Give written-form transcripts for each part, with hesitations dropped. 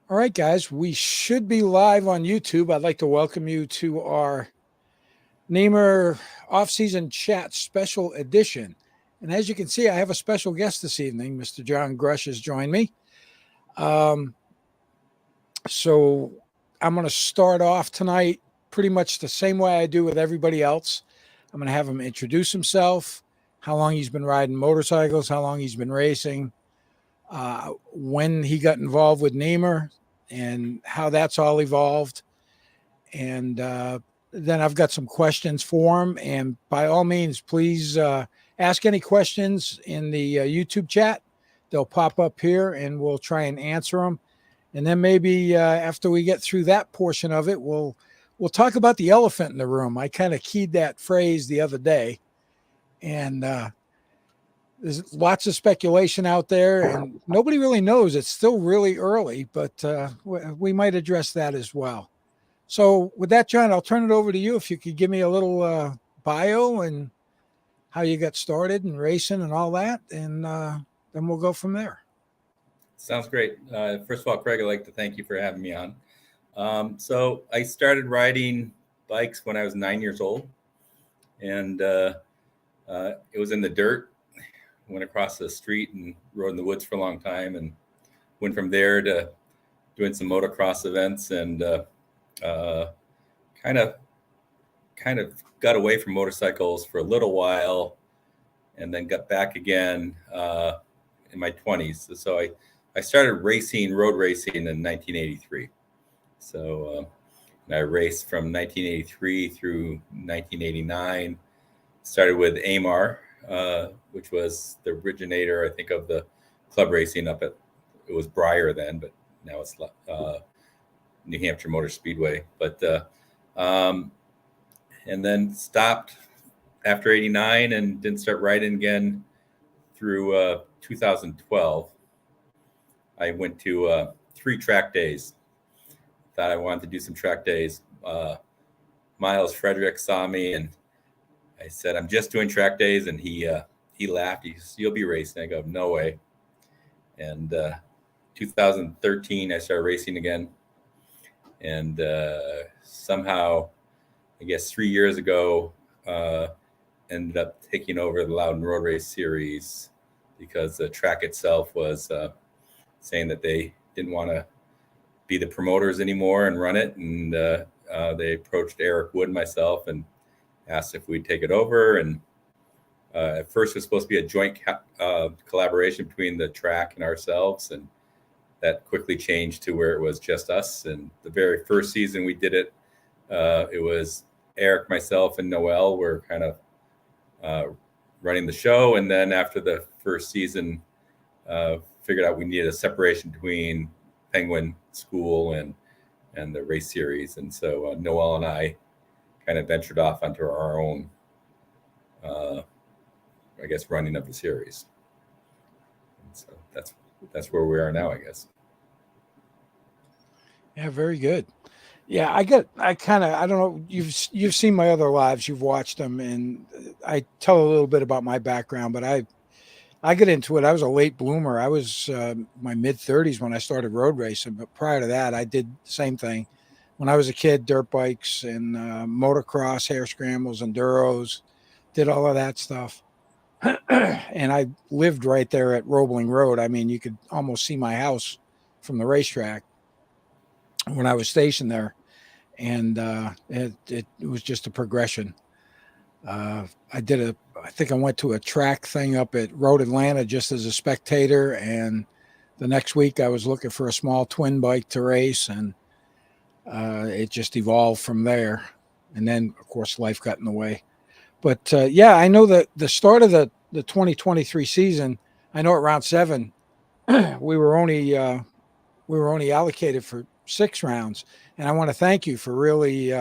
All right, guys, we should be live on YouTube. I'd like to welcome you to our NEMRR off-season chat special edition. And as you can see, I have a special guest this evening. Mr. John Grush has joined me. Um, so I'm going to start off tonight pretty much the same way I do with everybody else. I'm going to have him introduce himself, how long he's been riding motorcycles, how long he's been racing, when he got involved with NEMRR, and how that's all evolved. And then I've got some questions for him. And by all means, please ask any questions in the YouTube chat. They'll pop up here and we'll try and answer them. And then maybe after we get through that portion of it, we'll talk about the elephant in the room. I kind of keyed that phrase the other day. And there's lots of speculation out there, and nobody really knows. It's still really early, but we might address that as well. So with that, John, I'll turn it over to you. If you could give me a little bio and how you got started in racing and all that, and then we'll go from there. Sounds great. First of all, Craig, I'd like to thank you for having me on. So I started riding bikes when I was 9 years old, and it was in the dirt. Went across the street and rode in the woods for a long time, and went from there to doing some motocross events, and kind of got away from motorcycles for a little while, and then got back again in my 20s. So I started road racing in 1983. So I raced from 1983 through 1989. Started with NEMRR, which was the originator, I think, of the club racing it was Breyer then, but now it's New Hampshire Motor Speedway. But and then stopped after 89 and didn't start riding again through 2012. I went to 3 track days. Thought I wanted to do some track days. Miles Frederick saw me, and I said, "I'm just doing track days," and he laughed. He said, "You'll be racing." I go, "No way." And 2013, I started racing again, and somehow, I guess 3 years ago, ended up taking over the Loudon Road Race Series because the track itself was saying that they didn't want to be the promoters anymore and run it, and they approached Eric Wood and myself and asked if we'd take it over. And at first it was supposed to be a joint collaboration between the track and ourselves, and that quickly changed to where it was just us. And the very first season we did it, it was Eric, myself, and Noel were kind of running the show. And then after the first season, figured out we needed a separation between Penguin School and the race series. And so Noel and I kind of ventured off onto our own, I guess, running of the series. And so that's where we are now, I guess. Yeah, very good. Yeah, I don't know. You've seen my other lives, you've watched them, and I tell a little bit about my background, but I get into it. I was a late bloomer. I was my mid 30s when I started road racing, but prior to that, I did the same thing. When I was a kid, dirt bikes and motocross, hare scrambles, enduros, did all of that stuff. And I lived right there at Roebling Road. I mean, you could almost see my house from the racetrack when I was stationed there. And it was just a progression. I think I went to a track thing up at Road Atlanta just as a spectator. And the next week I was looking for a small twin bike to race, and it just evolved from there. And then, of course, life got in the way. But yeah, I know that the start of the 2023 season, I know at round 7, we were only allocated for 6 rounds. And I want to thank you for really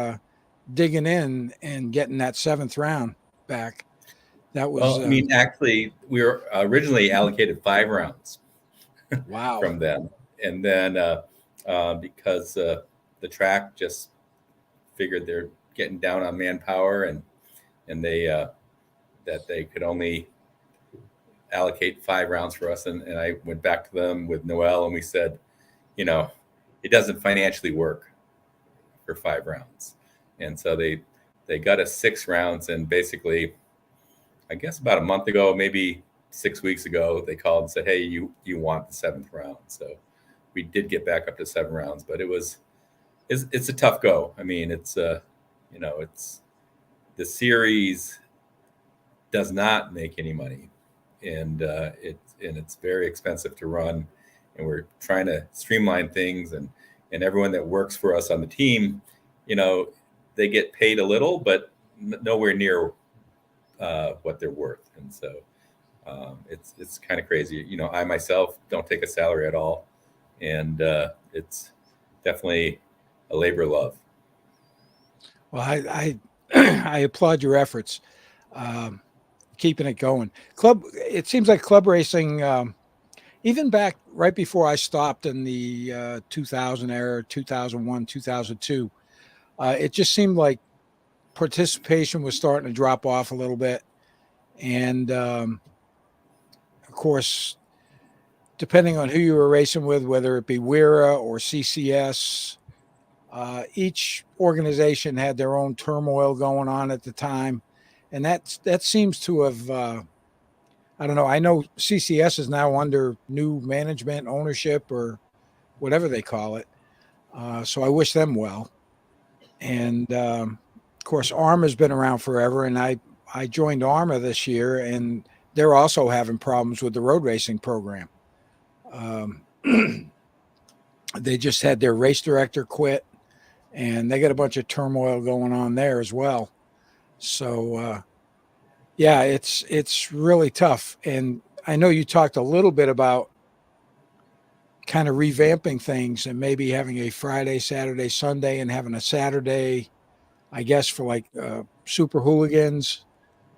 digging in and getting that 7th round back. That was. Well, I mean, actually, we were originally allocated 5 rounds. Wow. From them, and then because the track just figured they're getting down on manpower, and they that they could only allocate 5 rounds for us, and I went back to them with Noel, and we said, it doesn't financially work for 5 rounds. And so they got us 6 rounds, and basically, I guess about a month ago, maybe 6 weeks ago, they called and said, hey, you want the 7th round. So we did get back up to 7 rounds, but it's a tough go. I mean, it's it's the series does not make any money, and it's very expensive to run, and we're trying to streamline things, and everyone that works for us on the team, they get paid a little, but nowhere near what they're worth, and so it's kind of crazy. I myself don't take a salary at all, and it's definitely a labor of love. Well, I I applaud your efforts, keeping it going. It seems like club racing, even back right before I stopped in the 2000 era, 2001, 2002, it just seemed like participation was starting to drop off a little bit. And of course, depending on who you were racing with, whether it be WERA or CCS, each organization had their own turmoil going on at the time. And that seems to have, I don't know. I know CCS is now under new management, ownership, or whatever they call it. So I wish them well. And of course, ARMA's been around forever, and I joined ARMA this year, and they're also having problems with the road racing program. They just had their race director quit, and they got a bunch of turmoil going on there as well. So yeah, it's really tough. And I know you talked a little bit about kind of revamping things and maybe having a Friday, Saturday, Sunday, and having a Saturday, I guess, for like super hooligans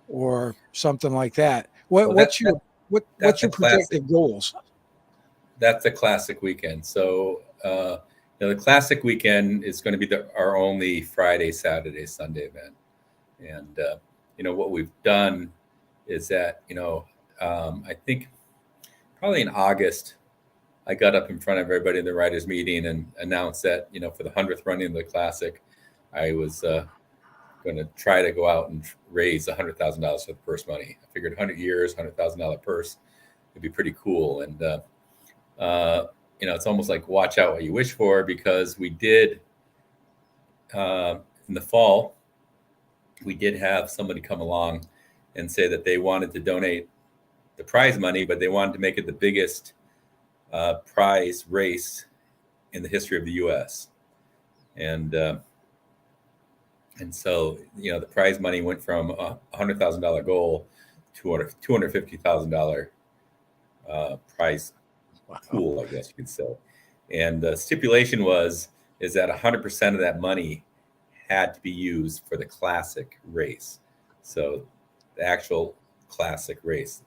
or something like that. What's your projected goals? That's a classic weekend. So the classic weekend is going to be our only Friday, Saturday, Sunday event. And what we've done is that I think probably in August, I got up in front of everybody in the writers' meeting and announced that for the 100th running of the classic, I was going to try to go out and raise $100,000 for the purse money. I figured 100 years, $100,000 purse would be pretty cool. And it's almost like watch out what you wish for, because we did in the fall, we did have somebody come along and say that they wanted to donate the prize money, but they wanted to make it the biggest prize race in the history of the U.S. And so the prize money went from a $100,000 goal to a $250,000 prize pool, I guess you could say. And the stipulation is that 100% of that money had to be used for the classic race. So the actual classic race.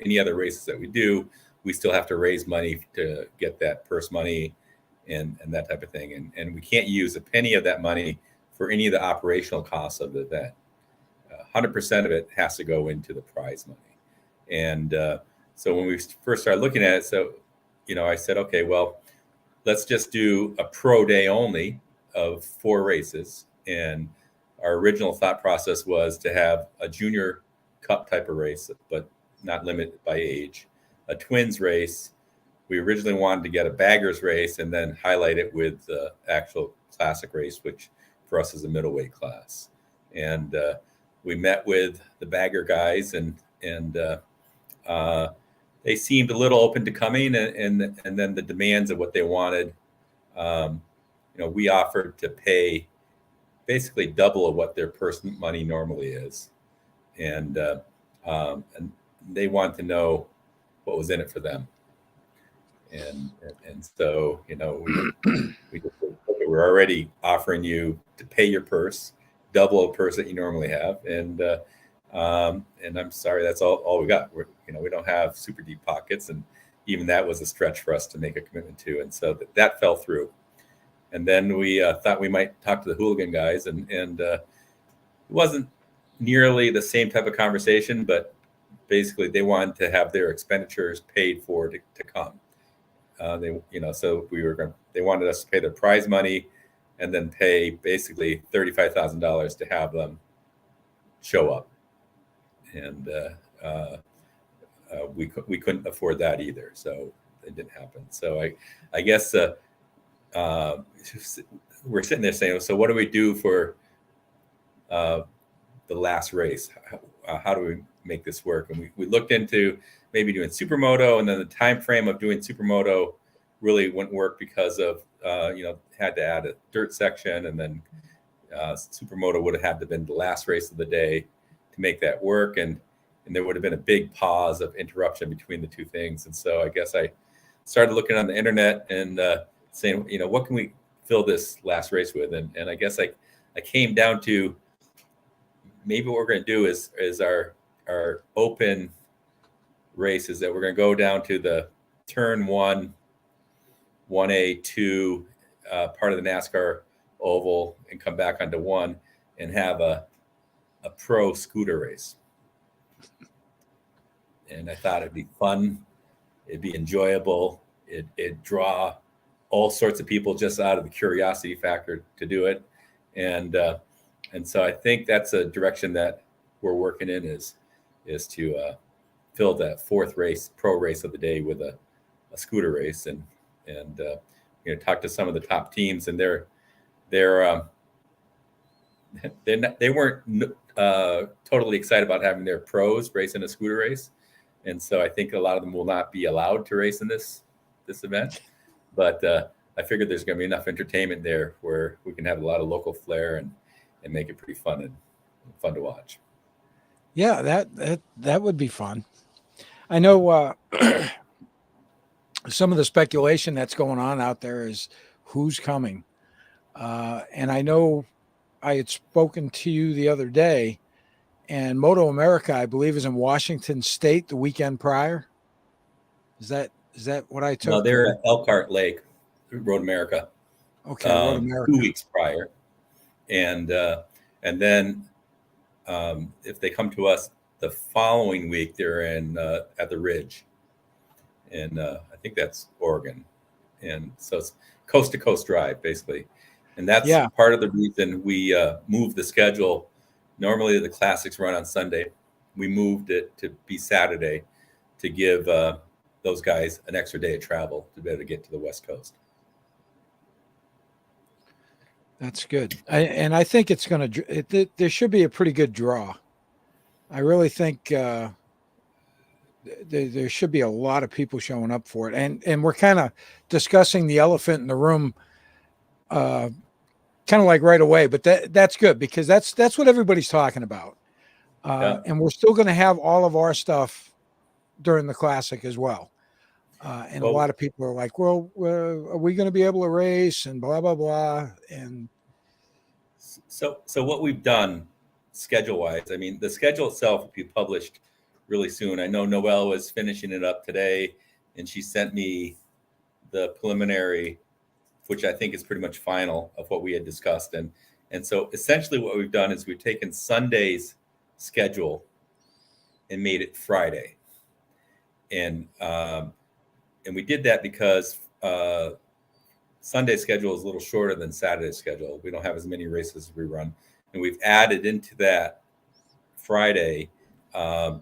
Any other races that we do, we still have to raise money to get that purse money and that type of thing. And we can't use a penny of that money for any of the operational costs of the event. 100% of it has to go into the prize money. And so when we first started looking at it, I said, okay, well, let's just do a pro day only of 4 races. And our original thought process was to have a junior cup type of race, but not limited by age. A twins race. We originally wanted to get a baggers race and then highlight it with the actual classic race, which for us is a middleweight class. And we met with the bagger guys, and they seemed a little open to coming, and then the demands of what they wanted. We offered to pay basically double of what their purse money normally is, and they want to know what was in it for them. And so we just said, okay, we're already offering you to pay your purse double a purse that you normally have, and I'm sorry, that's all we got. We don't have super deep pockets, and even that was a stretch for us to make a commitment to, and so that fell through. And then we thought we might talk to the hooligan guys, and it wasn't nearly the same type of conversation, but basically they wanted to have their expenditures paid for to come. so they wanted us to pay their prize money and then pay basically $35,000 to have them show up. And we couldn't afford that either. So it didn't happen. So I guess we're sitting there saying, so what do we do for the last race? How do we make this work? And we looked into maybe doing supermoto, and then the time frame of doing supermoto really wouldn't work because of had to add a dirt section, and then supermoto would have had to been the last race of the day to make that work, and there would have been a big pause of interruption between the two things. And so I guess I started looking on the internet and saying, what can we fill this last race with? And I guess I came down to maybe what we're going to do is our open races that we're going to go down to the turn 1A, 2 part of the NASCAR oval and come back onto 1 and have a pro scooter race. And I thought it'd be fun. It'd be enjoyable. It'd draw all sorts of people just out of the curiosity factor to do it. And so I think that's a direction that we're working in is to fill that fourth pro race of the day with a scooter race and talk to some of the top teams, and they weren't totally excited about having their pros race in a scooter race. And so I think a lot of them will not be allowed to race in this event. But I figured there's going to be enough entertainment there where we can have a lot of local flair and make it pretty fun to watch. Yeah, that would be fun. I know some of the speculation that's going on out there is who's coming. And I know I had spoken to you the other day, and Moto America, I believe, is in Washington State the weekend prior. Is that what I took? No, they're at Elkhart Lake, Road America. Okay, Road America. 2 weeks prior, and then if they come to us the following week, they're in at the Ridge, and I think that's Oregon, and so it's coast to coast drive basically, and that's part of the reason we moved the schedule. Normally the classics run on Sunday. We moved it to be Saturday to give those guys an extra day of travel to be able to get to the West Coast. That's good. I think it's going to, there should be a pretty good draw. I really think there should be a lot of people showing up for it. And we're kind of discussing the elephant in the room kind of like right away, but that's good because that's what everybody's talking about. And we're still going to have all of our stuff during the Classic as well. And a lot of people are like, well, are we going to be able to race and blah, blah, blah. And so what we've done schedule wise, I mean, the schedule itself will be published really soon. I know Noelle was finishing it up today, and she sent me the preliminary, which I think is pretty much final of what we had discussed. And so essentially what we've done is we've taken Sunday's schedule and made it Friday. And we did that because Sunday's schedule is a little shorter than Saturday's schedule. We don't have as many races as we run. And we've added into that Friday, the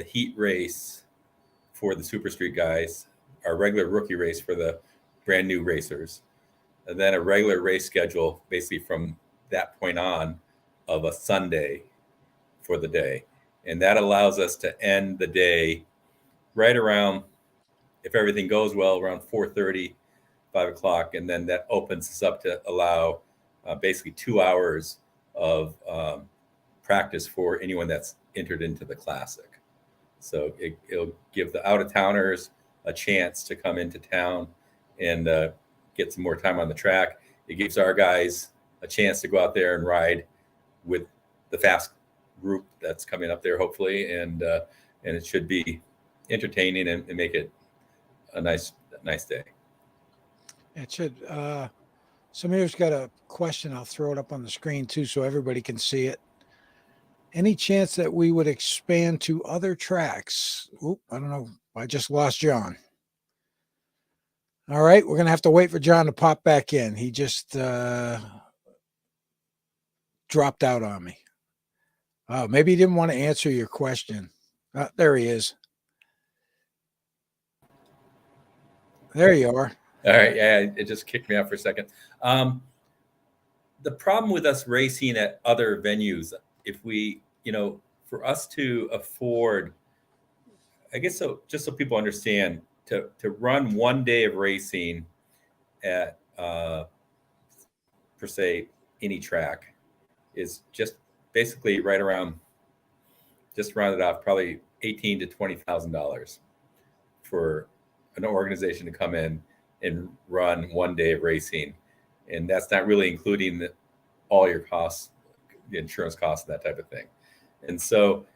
heat race for the Super Street guys, our regular rookie race for the brand new racers, and then a regular race schedule basically from that point on of a Sunday for the day. And that allows us to end the day right around, if everything goes well, around 4:30, 5 o'clock. And then that opens us up to allow basically 2 hours of practice for anyone that's entered into the Classic. So it'll give the out-of-towners a chance to come into town and get some more time on the track. It gives our guys a chance to go out there and ride with the fast group that's coming up there, hopefully, and it should be entertaining and make it a nice day. It should. Samir's got a question. I'll throw it up on the screen too, so everybody can see it. Any chance that we would expand to other tracks? Oop, I don't know. I just lost John. All right, we're going to have to wait for John to pop back in. He just dropped out on me. Oh, maybe he didn't want to answer your question. There he is. There you are. All right. Yeah, it just kicked me out for a second. The problem with us racing at other venues, if we, for us to afford, I guess so, just so people understand, to run one day of racing at, per se, any track is just basically right around, just rounded off, probably $18,000 to $20,000 for an organization to come in and run one day of racing. And that's not really including all your costs, the insurance costs, and that type of thing. And so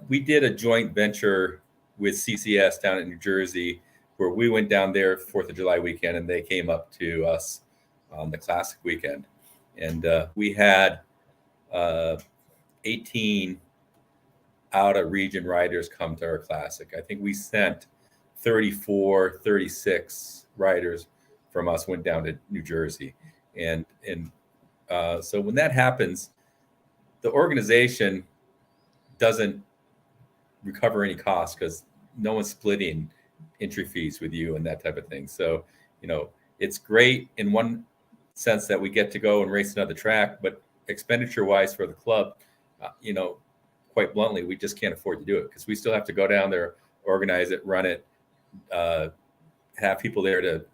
we did a joint venture with CCS down in New Jersey, where we went down there 4th of July weekend and they came up to us on the Classic weekend. And we had 18 out of region riders come to our Classic. I think we sent 34, 36 riders from us went down to New Jersey. And so when that happens, the organization doesn't recover any costs because no one's splitting entry fees with you and that type of thing. So, it's great in one sense that we get to go and race another track, but expenditure wise for the club, quite bluntly, we just can't afford to do it because we still have to go down there, organize it, run it, have people there to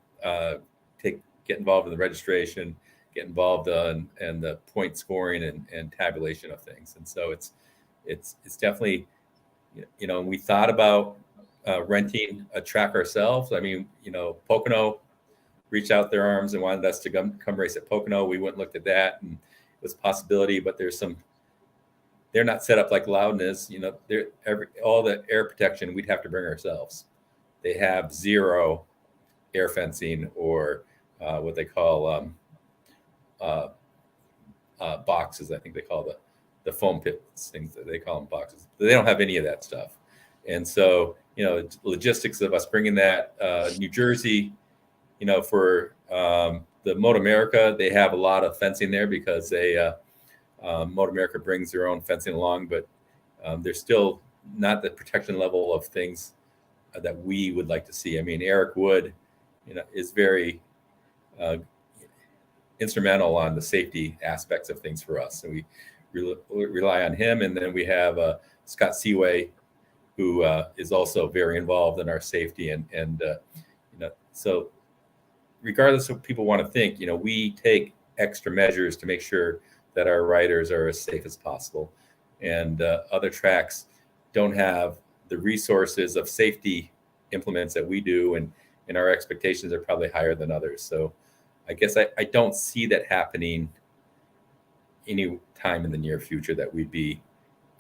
get involved in the registration, get involved in the point scoring and tabulation of things. And so it's definitely, we thought about renting a track ourselves. I mean, Pocono reached out their arms and wanted us to come race at Pocono. We went and looked at that, and it was a possibility, but they're not set up like Loudon is. All the air protection we'd have to bring ourselves. They have zero air fencing or what they call boxes. I think they call the foam pits, things that they call them boxes. They don't have any of that stuff. And so, logistics of us bringing that, New Jersey, for the Moto America, they have a lot of fencing there because Moto America brings their own fencing along, but there's still not the protection level of things that we would like to see. I mean, Eric Wood, is very instrumental on the safety aspects of things for us. So we rely on him. And then we have Scott Seaway, who is also very involved in our safety. And so regardless of what people want to think, we take extra measures to make sure that our riders are as safe as possible. And other tracks don't have the resources of safety implements that we do, and our expectations are probably higher than others. So I guess I don't see that happening any time in the near future that we'd be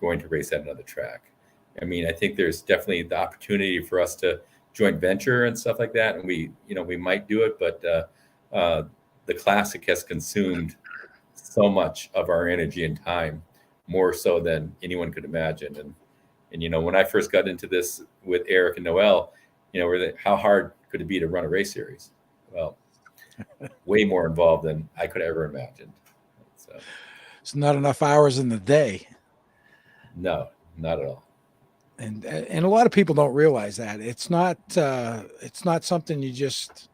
going to race at another track. I mean, I think there's definitely the opportunity for us to joint venture and stuff like that, and we might do it, but the Classic has consumed so much of our energy and time, more so than anyone could imagine. And when I first got into this with Eric and Noel, how hard could it be to run a race series? Well, way more involved than I could ever imagine. So it's not enough hours in the day. No, not at all. And a lot of people don't realize that it's not something you just,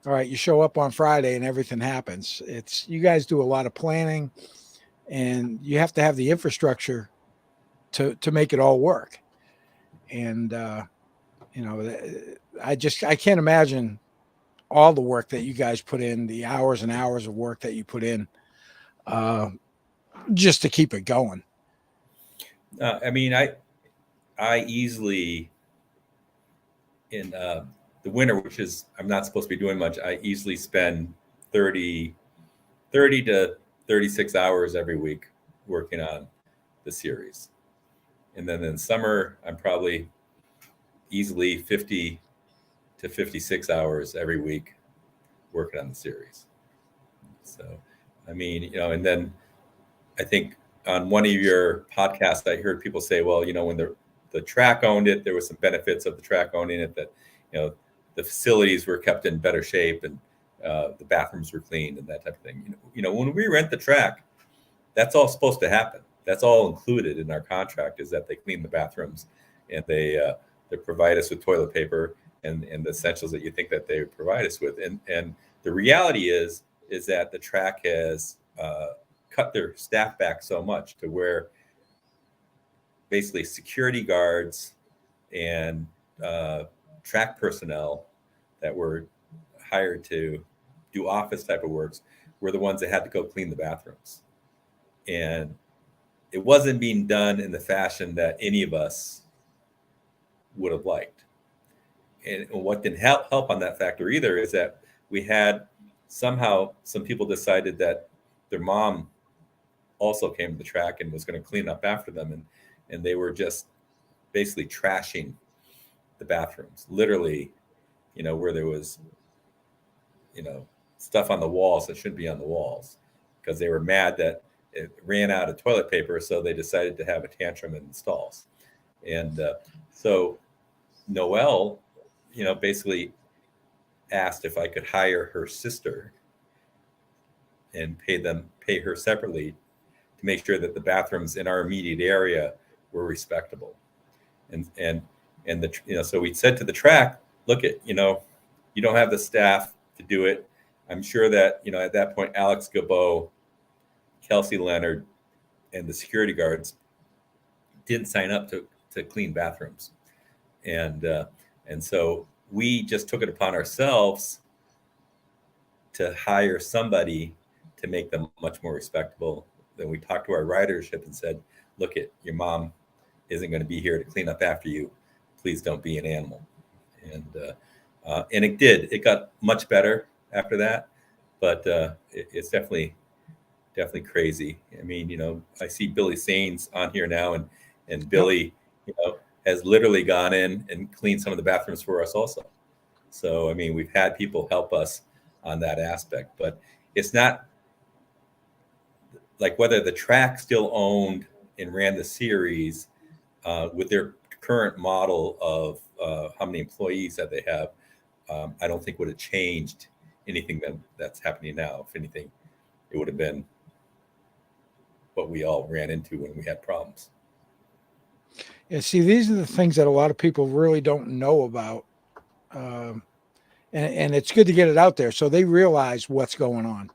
all right, you show up on Friday and everything happens. It's, you guys do a lot of planning, and you have to have the infrastructure to make it all work. And I can't imagine all the work that you guys put in, the hours and hours of work that you put in, just to keep it going. I mean, I easily, in the winter, which is, I'm not supposed to be doing much, I easily spend 30 to 36 hours every week working on the series. And then in summer, I'm probably easily 50 to 56 hours every week working on the series. So, I mean, and then I think on one of your podcasts, I heard people say, well, when the track owned it, there was some benefits of the track owning it, that, the facilities were kept in better shape, and the bathrooms were cleaned and that type of thing. When we rent the track, that's all supposed to happen. That's all included in our contract, is that they clean the bathrooms, and they provide us with toilet paper and the essentials that you think that they would provide us with. And the reality is that the track has cut their staff back so much to where basically security guards and track personnel that were hired to do office type of works were the ones that had to go clean the bathrooms. And it wasn't being done in the fashion that any of us would have liked. And what didn't help on that factor either is that we had somehow some people decided that their mom also came to the track and was going to clean up after them. And they were just basically trashing the bathrooms, literally, where there was, stuff on the walls that shouldn't be on the walls, because they were mad that it ran out of toilet paper. So they decided to have a tantrum in the stalls. And so Noelle, basically asked if I could hire her sister and pay her separately to make sure that the bathrooms in our immediate area were respectable. So we said to the track, look, you don't have the staff to do it. I'm sure that, at that point, Alex Gabot, Kelsey Leonard, and the security guards didn't sign up to clean bathrooms. And so we just took it upon ourselves to hire somebody to make them much more respectable. Then we talked to our ridership and said, look, your mom isn't going to be here to clean up after you. Please don't be an animal. And it did. It got much better after that, but it's definitely crazy. I mean, I see Billy Sains on here now, and Billy, has literally gone in and cleaned some of the bathrooms for us also. So, I mean, we've had people help us on that aspect, but it's not like whether the track still owned and ran the series with their current model of how many employees that they have. I don't think would have changed anything that's happening now. If anything, it would have been what we all ran into when we had problems. Yeah, see, these are the things that a lot of people really don't know about. And it's good to get it out there so they realize what's going on.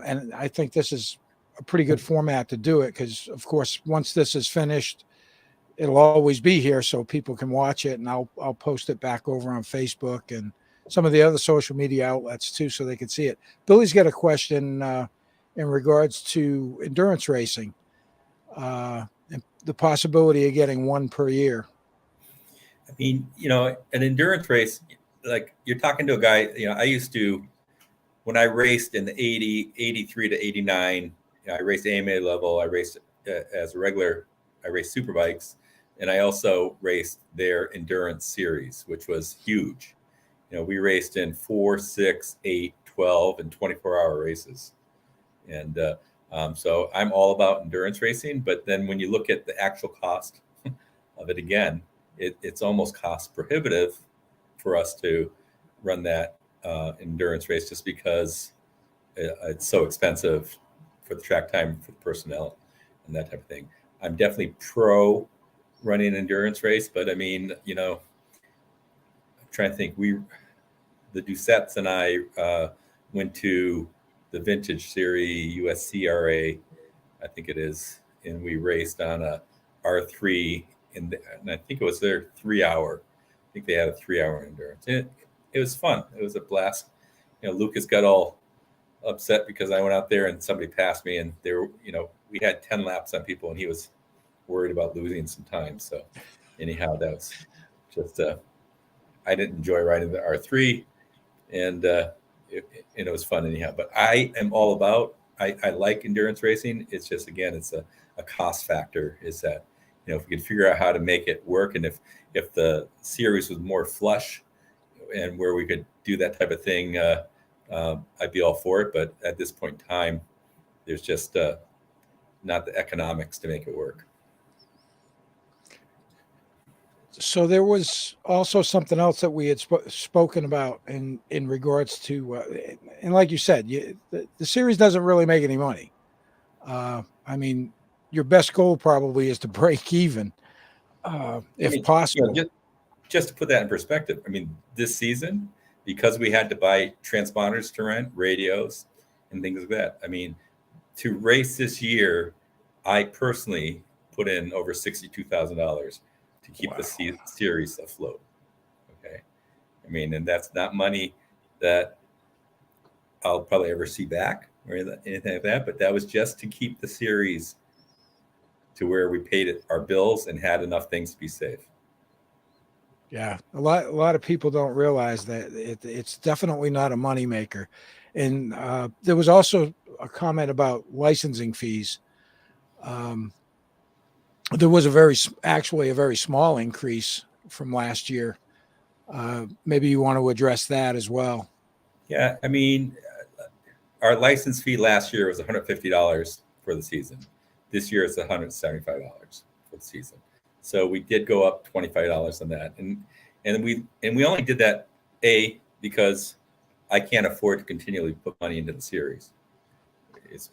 And I think this is a pretty good format to do it because, of course, once this is finished, it'll always be here so people can watch it, and I'll post it back over on Facebook and some of the other social media outlets too, so they can see it. Billy's got a question in regards to endurance racing and the possibility of getting one per year. I mean, an endurance race, like you're talking to a guy, I used to, when I raced in the 80, 83 to 89, I raced AMA level. I raced as a regular, I raced superbikes. And I also raced their endurance series, which was huge. We raced in 4, 6, 8, 12, and 24-hour races. And so I'm all about endurance racing. But then when you look at the actual cost of it again, it's almost cost prohibitive for us to run that endurance race just because it's so expensive for the track time, for the personnel, and that type of thing. I'm definitely pro running an endurance race, but I mean, I'm trying to think. The Doucettes and I went to the Vintage Series USCRA, I think it is, and we raced on a R3, and I think it was their 3-hour. I think they had a 3-hour endurance. And it was fun. It was a blast. Lucas got all upset because I went out there and somebody passed me, and we had 10 laps on people, and he was worried about losing some time. So anyhow, that was just I didn't enjoy riding the R3, and it was fun anyhow. But I am all about, I like endurance racing. It's just, again, it's a cost factor, is that if we could figure out how to make it work, and if the series was more flush and where we could do that type of thing, I'd be all for it. But at this point in time, there's just not the economics to make it work. So there was also something else that we had spoken about in regards to, and like you said, the series doesn't really make any money. I mean, your best goal probably is to break even, if possible. Just to put that in perspective, I mean, this season, because we had to buy transponders to rent, radios, and things like that. I mean, to race this year, I personally put in over $62,000 to keep the series afloat. Okay, I mean, and that's not money that I'll probably ever see back or anything like that. But that was just to keep the series to where we paid our bills and had enough things to be safe. Yeah, a lot of people don't realize that it's definitely not a moneymaker. And there was also a comment about licensing fees. There was actually a very small increase from last year. Maybe you want to address that as well. Yeah, I mean, our license fee last year was $150 for the season. This year it's $175 for the season. So we did go up $25 on that, and we only did that because I can't afford to continually put money into the series. It's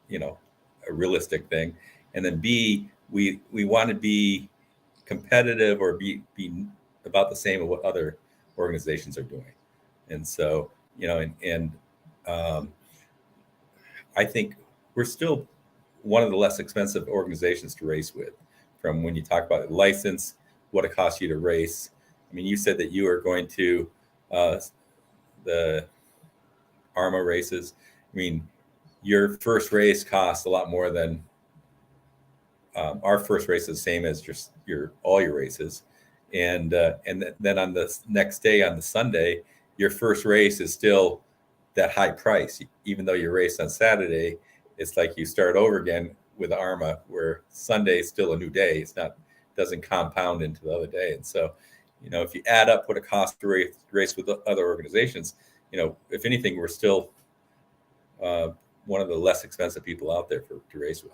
a realistic thing, and then B, we want to be competitive or be about the same of what other organizations are doing, and so I think we're still one of the less expensive organizations to race with. From when you talk about a license, what it costs you to race. I mean, you said that you are going to the ARMA races. I mean, your first race costs a lot more than our first race is the same as all your races, and then on the next day, on the Sunday, your first race is still that high price, even though you race on Saturday. It's like you start over again with ARMA, where Sunday is still a new day. Doesn't compound into the other day. And so, if you add up what it costs to race with other organizations, if anything, we're still one of the less expensive people out there to race with.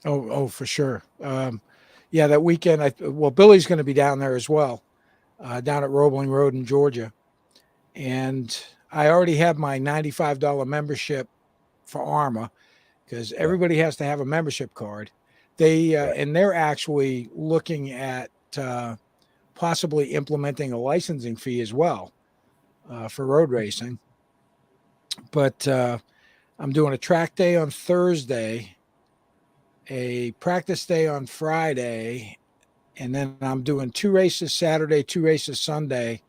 Oh, for sure. Yeah, that weekend, Billy's going to be down there as well, down at Roebling Road in Georgia. And I already have my $95 membership for ARMA, because everybody has to have a membership card. And they're actually looking at possibly implementing a licensing fee as well for road racing. But I'm doing a track day on Thursday, a practice day on Friday, and then I'm doing 2 races Saturday, 2 races Sunday.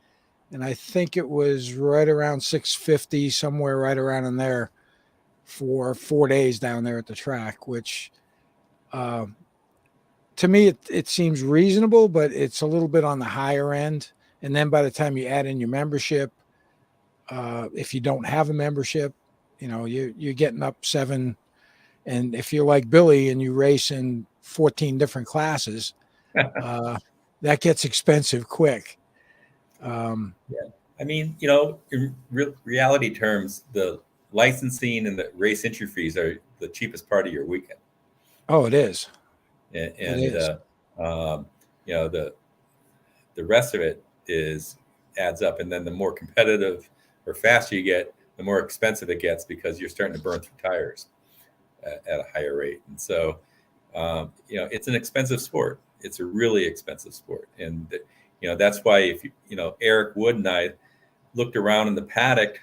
And I think it was right around $650, somewhere right around in there, for 4 days down there at the track, which to me, it seems reasonable, but it's a little bit on the higher end. And then by the time you add in your membership, if you don't have a membership, you're getting up $7. And if you're like Billy and you race in 14 different classes, that gets expensive quick. I mean, in reality terms, the licensing and the race entry fees are the cheapest part of your weekend. Oh, it is. And the rest of it adds up. And then the more competitive or faster you get, the more expensive it gets, because you're starting to burn through tires at a higher rate. And so, it's an expensive sport. It's a really expensive sport. And, that's why if Eric Wood and I looked around in the paddock,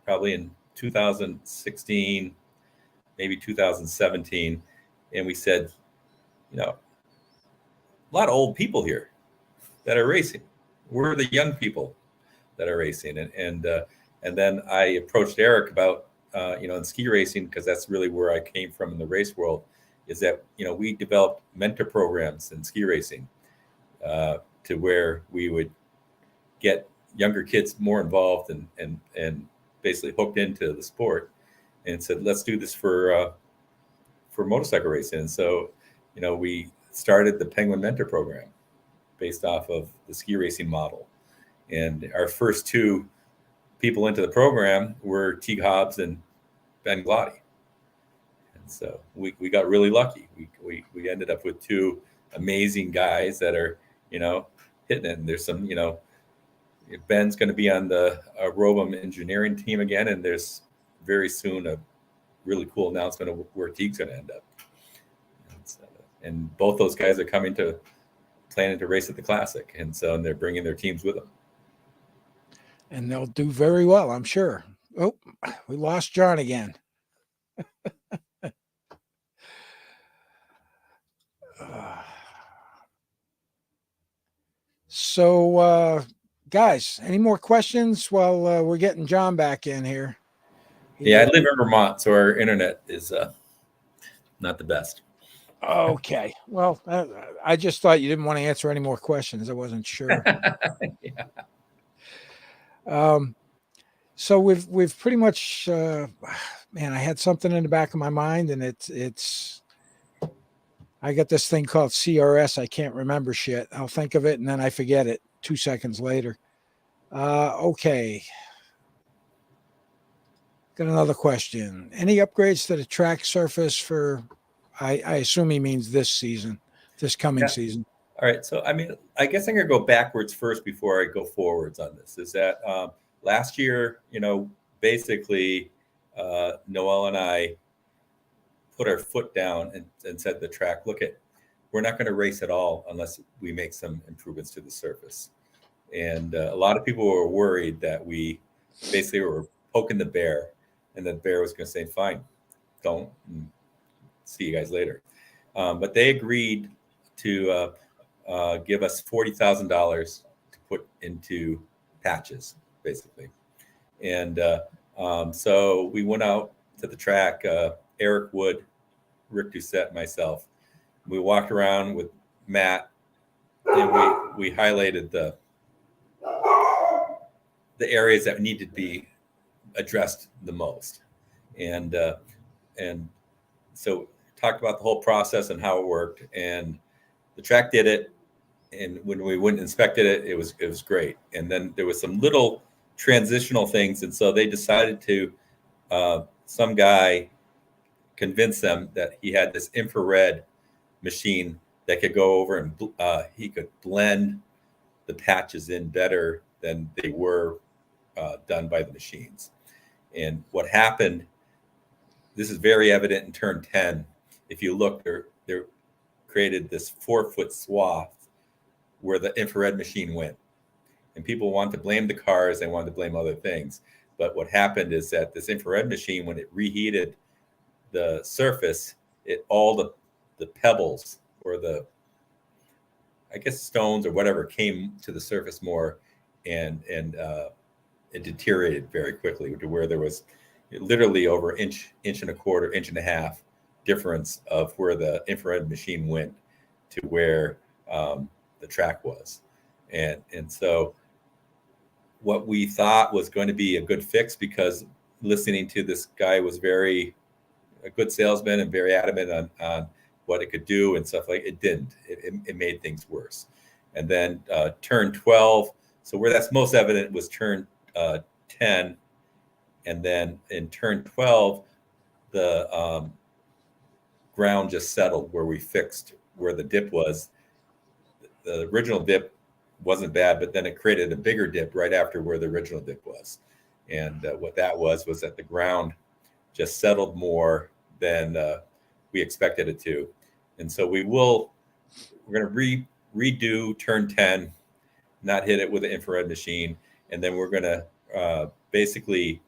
probably in 2016, maybe 2017, and we said, a lot of old people here that are racing. We're the young people that are racing. And then I approached Eric about, in ski racing, because that's really where I came from in the race world, is that, we developed mentor programs in ski racing to where we would get younger kids more involved and basically hooked into the sport, and said, let's do this for motorcycle racing. And so, we started the Penguin Mentor Program based off of the ski racing model. And our first 2 people into the program were Teague Hobbs and Ben Glotty. And So we got really lucky. We ended up with two amazing guys that are, hitting it. And there's some, Ben's going to be on the Robum engineering team again, and there's very soon a really cool announcement of where Teague's going to end up. And both those guys are planning to race at the Classic, and they're bringing their teams with them. And they'll do very well, I'm sure. Oh, we lost John again. So, guys, any more questions while we're getting John back in here? Yeah, I live in Vermont, so our internet is not the best. Okay. Well, I just thought you didn't want to answer any more questions. I wasn't sure. Yeah. So we've pretty much, man, I had something in the back of my mind, and it's I got this thing called CRS. I can't remember shit. I'll think of it and then I forget it 2 seconds later. Okay. Got another question. Any upgrades to the track surface for, I assume he means this coming season. All right. So, I guess I'm going to go backwards first before I go forwards on this. Is that last year, basically Noel and I put our foot down and said to the track, we're not going to race at all unless we make some improvements to the surface. And a lot of people were worried that we basically were poking the bear, and the bear was going to say, fine, don't, and see you guys later. But they agreed to give us $40,000 to put into patches, basically. And so we went out to the track, Eric Wood, Rick Doucette, myself. We walked around with Matt, and we highlighted the areas that needed to be addressed the most, and so talked about the whole process and how it worked. And the track did it, and when we went and inspected it, it was great. And then there was some little transitional things, and so they decided to some guy convinced them that he had this infrared machine that could go over and he could blend the patches in better than they were done by the machines. And what happened, this is very evident in turn 10. If you look, they're created this 4-foot swath where the infrared machine went. And people want to blame the cars, they want to blame other things. But what happened is that this infrared machine, when it reheated the surface, all the pebbles or the, I guess, stones or whatever came to the surface more, and it deteriorated very quickly to where there was literally over inch and a quarter, inch and a half difference of where the infrared machine went to where the track was. And so what we thought was going to be a good fix, because listening to this guy was a good salesman and very adamant on what it could do and stuff, like it didn't. It made things worse. And then turn 12, so where that's most evident was turn 10. And then in turn 12, the ground just settled where we fixed where the dip was. The original dip wasn't bad, but then it created a bigger dip right after where the original dip was. And what that was that the ground just settled more than we expected it to. And so we're going to redo turn 10, not hit it with an infrared machine. And then we're going to basically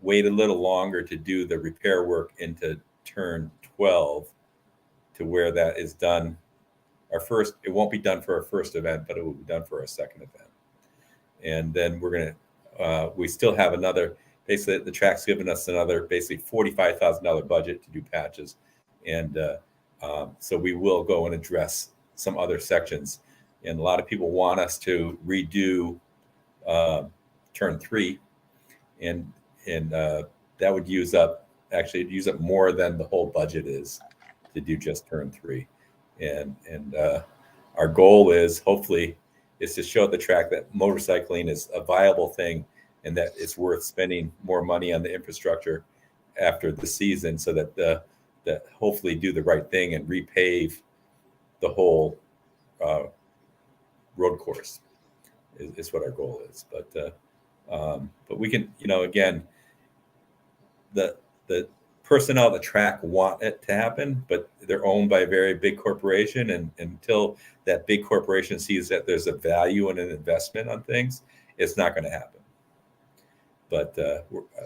wait a little longer to do the repair work into turn 12 to where that is done. It won't be done for our first event, but it will be done for our second event. And then we're going to, we still have another, basically the track's given us another basically $45,000 budget to do patches. And so we will go and address some other sections. And a lot of people want us to redo turn 3. And that would use up more than the whole budget is to do just turn 3. And our goal is hopefully to show the track that motorcycling is a viable thing and that it's worth spending more money on the infrastructure after the season, so that that hopefully do the right thing and repave the whole road course is what our goal is. But we can, again, the personnel at the track want it to happen, but they're owned by a very big corporation, and until that big corporation sees that there's a value in an investment on things, it's not going to happen. But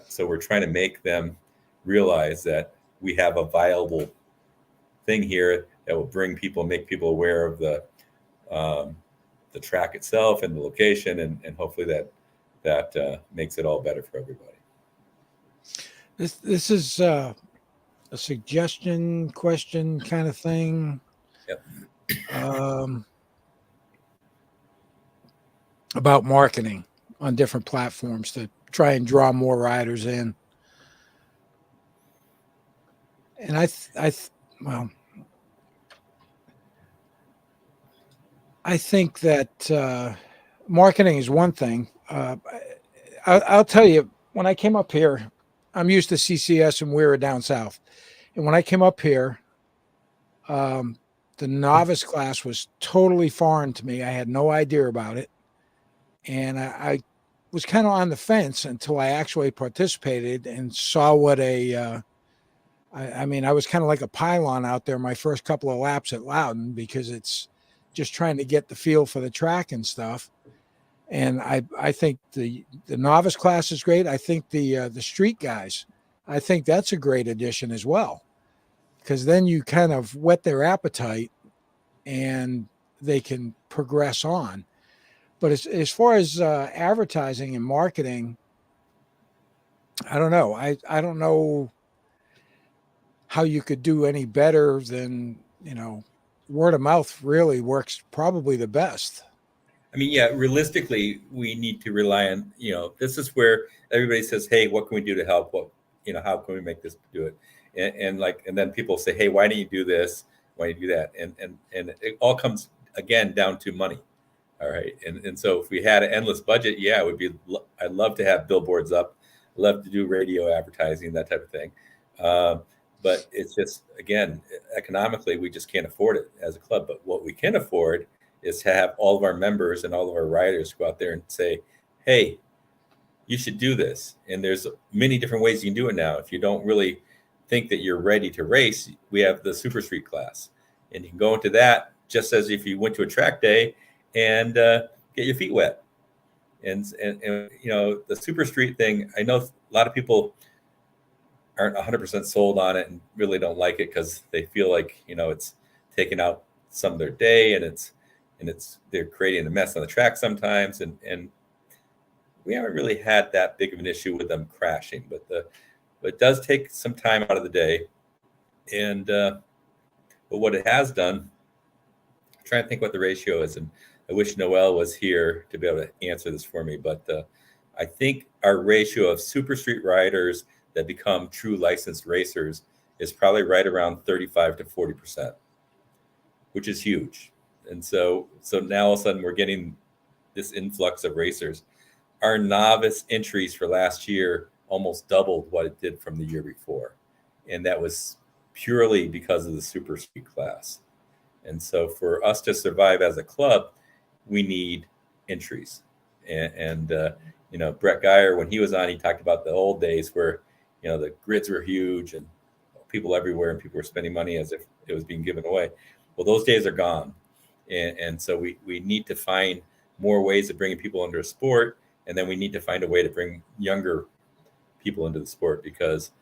so we're trying to make them realize that we have a viable thing here that will make people aware of the track itself and the location, and hopefully that makes it all better for everybody. This is a suggestion question kind of thing. Yep. About marketing on different platforms to try and draw more riders in. And I think that marketing is one thing. I'll tell you, when I came up here, I'm used to CCS and we were down south. And when I came up here, the novice class was totally foreign to me. I had no idea about it. And I was kind of on the fence until I actually participated and saw what I was kind of like a pylon out there my first couple of laps at Loudon, because it's just trying to get the feel for the track and stuff. And I think the novice class is great. I think the street guys, I think that's a great addition as well, because then you kind of whet their appetite and they can progress on. But as far as advertising and marketing, I don't know. I don't know how you could do any better than, word of mouth really works probably the best. I mean, yeah, realistically, we need to rely on, this is where everybody says, hey, what can we do to help? How can we make this do it? And then people say, hey, why don't you do this? Why don't you do that? And it all comes again down to money. All right. And so if we had an endless budget, yeah, I'd love to have billboards up, love to do radio advertising, that type of thing. But it's just, again, economically, we just can't afford it as a club. But what we can afford is to have all of our members and all of our riders go out there and say, hey, you should do this. And there's many different ways you can do it now. If you don't really think that you're ready to race, we have the Super Street class. And you can go into that just as if you went to a track day and get your feet wet. And the Super Street thing, I know a lot of people aren't 100% sold on it and really don't like it because they feel like, it's taking out some of their day, and they're creating a mess on the track sometimes. And we haven't really had that big of an issue with them crashing, but it does take some time out of the day. And but what it has done, I'm trying to think what the ratio is, and I wish Noel was here to be able to answer this for me, but I think our ratio of Super Street riders that become true licensed racers is probably right around 35 to 40%, which is huge. And so now all of a sudden we're getting this influx of racers. Our novice entries for last year almost doubled what it did from the year before. And that was purely because of the Super Street class. And so for us to survive as a club, we need entries. And Brett Geyer, when he was on, he talked about the old days where, the grids were huge and people everywhere and people were spending money as if it was being given away. Well, those days are gone. And so we need to find more ways of bringing people into a sport. And then we need to find a way to bring younger people into the sport because,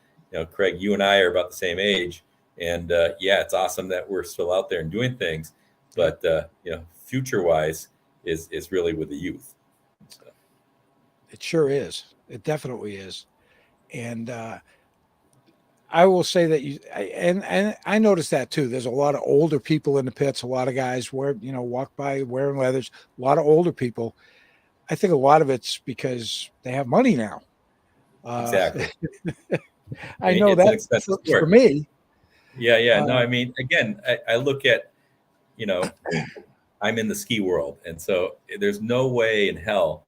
Craig, you and I are about the same age. And it's awesome that we're still out there and doing things. But, future wise is really with the youth. So. It sure is. It definitely is. And I will say that I noticed that too. There's a lot of older people in the pits. A lot of guys walk by wearing leathers. A lot of older people. I think a lot of it's because they have money now. Exactly. I know that for me. Yeah. No, I mean, again, I look at, I'm in the ski world. And so there's no way in hell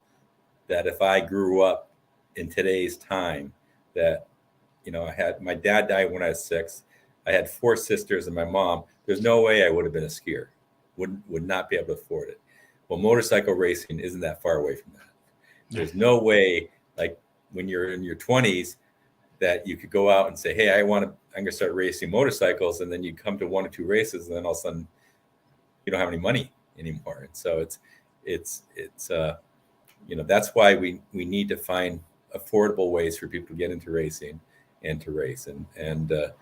that if I grew up in today's time that, my dad died when I was 6. I had 4 sisters and my mom. There's no way I would have been a skier. Would not be able to afford it. Well, motorcycle racing isn't that far away from that. There's no way, like when you're in your 20s, that you could go out and say, "Hey, I'm going to start racing motorcycles," and then you come to 1 or 2 races, and then all of a sudden you don't have any money anymore. And so it's that's why we need to find affordable ways for people to get into racing and to race. And the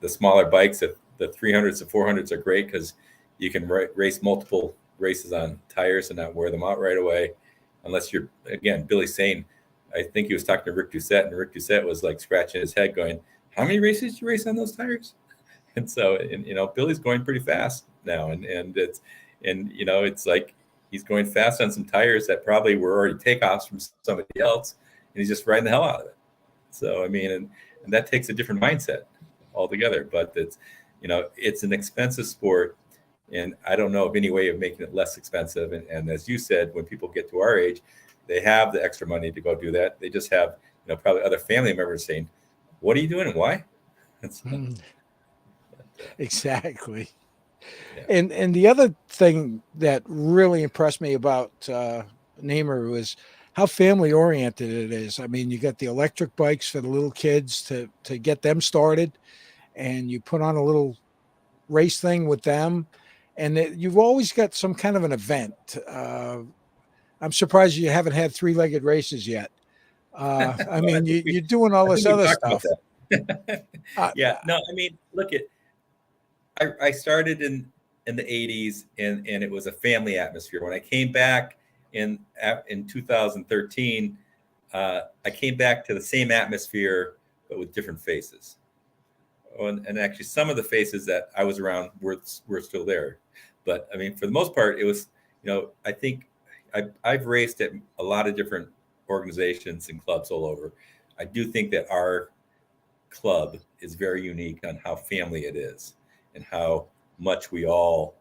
smaller bikes, the 300s, the 400s are great because you can race multiple races on tires and not wear them out right away, unless you're, again, Billy's saying, I think he was talking to Rick Doucette, and Rick Doucette was like scratching his head going, how many races did you race on those tires? And so, Billy's going pretty fast now, and it's like he's going fast on some tires that probably were already takeoffs from somebody else, and he's just riding the hell out of it. So, I mean, and that takes a different mindset altogether. But it's an expensive sport, and I don't know of any way of making it less expensive. And as you said, when people get to our age, they have the extra money to go do that. They just have, probably other family members saying, "What are you doing and why?" Exactly. Yeah. And the other thing that really impressed me about NEMRR was how family oriented it is. I mean, you got the electric bikes for the little kids to get them started, and you put on a little race thing with them, and you've always got some kind of an event. I'm surprised you haven't had 3-legged races yet. I mean, you're doing all this other stuff. Yeah, no, I mean, look I started in the 80s, and it was a family atmosphere. When I came back in 2013, I came back to the same atmosphere, but with different faces. And actually, some of the faces that I was around were still there. But I mean, for the most part, it was, I think I've raced at a lot of different organizations and clubs all over. I do think that our club is very unique on how family it is and how much we all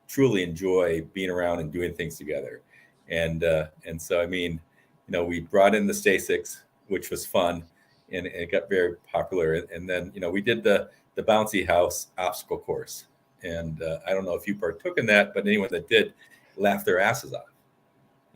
truly enjoy being around and doing things together. And so, I mean, we brought in the Stasics, which was fun, and it got very popular. And then, we did the bouncy house obstacle course. And I don't know if you partook in that, but anyone that did laughed their asses off.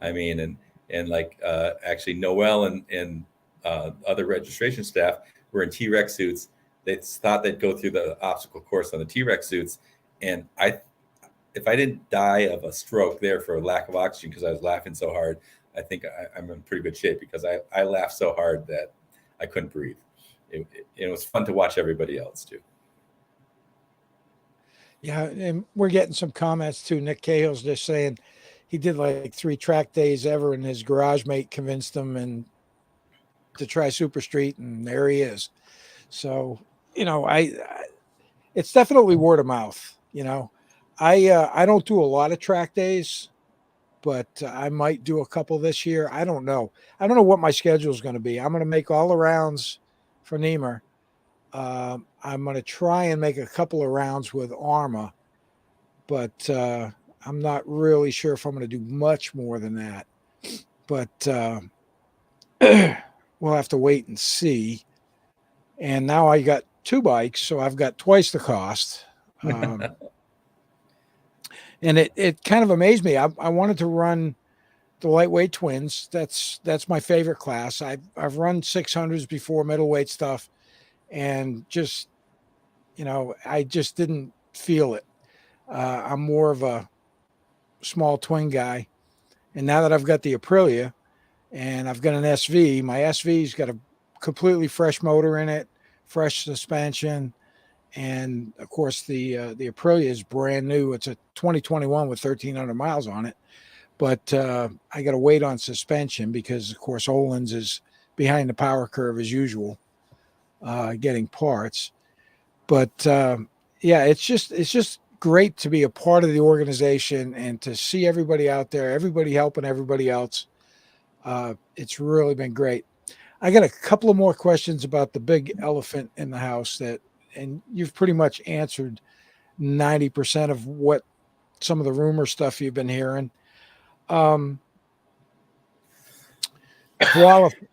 I mean, and like actually Noel and other registration staff were in T-Rex suits. They thought they'd go through the obstacle course on the T-Rex suits. And if I didn't die of a stroke there for lack of oxygen because I was laughing so hard, I think I'm in pretty good shape because I laughed so hard that I couldn't breathe. It was fun to watch everybody else too. Yeah, and we're getting some comments too. Nick Cahill's just saying he did like 3 track days ever, and his garage mate convinced him to try Super Street, and there he is. So, it's definitely word of mouth. I don't do a lot of track days, but I might do a couple this year. I don't know. I don't know what my schedule is going to be. I'm going to make all the rounds for NEMRR. I'm going to try and make a couple of rounds with ARMA, but I'm not really sure if I'm going to do much more than that. But we'll have to wait and see. And now I got 2 bikes, so I've got twice the cost. And it kind of amazed me. I wanted to run the lightweight twins. That's my favorite class. I've run 600s before, middleweight stuff, and just I just didn't feel it. I'm more of a small twin guy, and now that I've got the Aprilia and I've got an SV, my SV's got a completely fresh motor in it, fresh suspension, and of course the Aprilia is brand new. It's a 2021 with 1,300 miles on it, but I got to wait on suspension because of course Olin's is behind the power curve as usual, getting parts. But yeah, it's just great to be a part of the organization and to see everybody out there, everybody helping everybody else. It's really been great. I got a couple of more questions about the big elephant in the house and you've pretty much answered 90% of what some of the rumor stuff you've been hearing.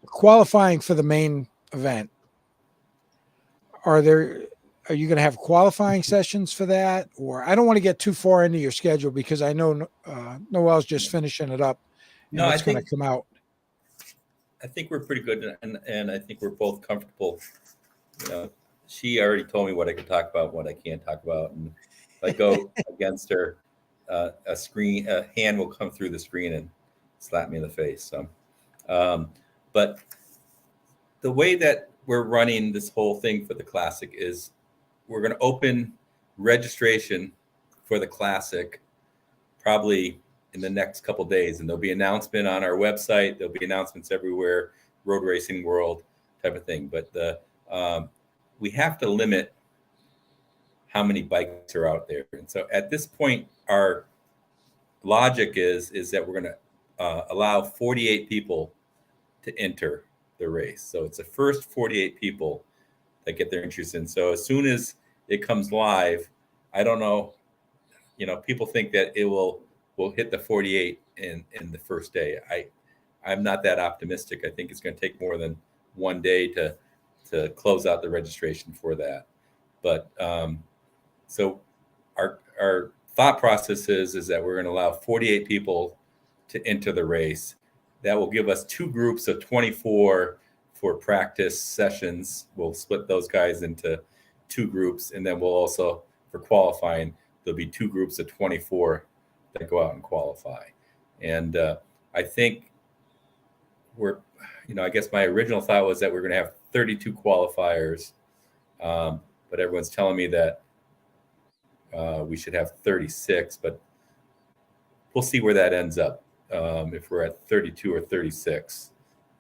Qualifying for the main event. Are there are you going to have qualifying sessions for that? Or I don't want to get too far into your schedule because I know Noel's just finishing it up and No, it's going to come out. I think we're pretty good, and I think we're both comfortable. You know, she already told me what I can talk about, what I can't talk about, and if I go against her, a hand will come through the screen and slap me in the face. So, but the way that we're running this whole thing for the Classic is we're going to open registration for the Classic probably in the next couple of days, and there'll be an announcement on our website. There'll be announcements everywhere, road racing world type of thing. But we have to limit how many bikes are out there. And so at this point, our logic is that we're going to allow 48 people to enter the race. So it's the first 48 people that get their interest in. So as soon as it comes live, I don't know, people think that it will hit the 48 in the first day. I'm not that optimistic. I think it's going to take more than one day to close out the registration for that. But so our thought process is that we're going to allow 48 people to enter the race. That will give us two groups of 24 for practice sessions. We'll split those guys into two groups, and then we'll also, for qualifying, there'll be two groups of 24 that go out and qualify. And I think I guess my original thought was that we're going to have 32 qualifiers, but everyone's telling me that we should have 36, but we'll see where that ends up, if we're at 32 or 36.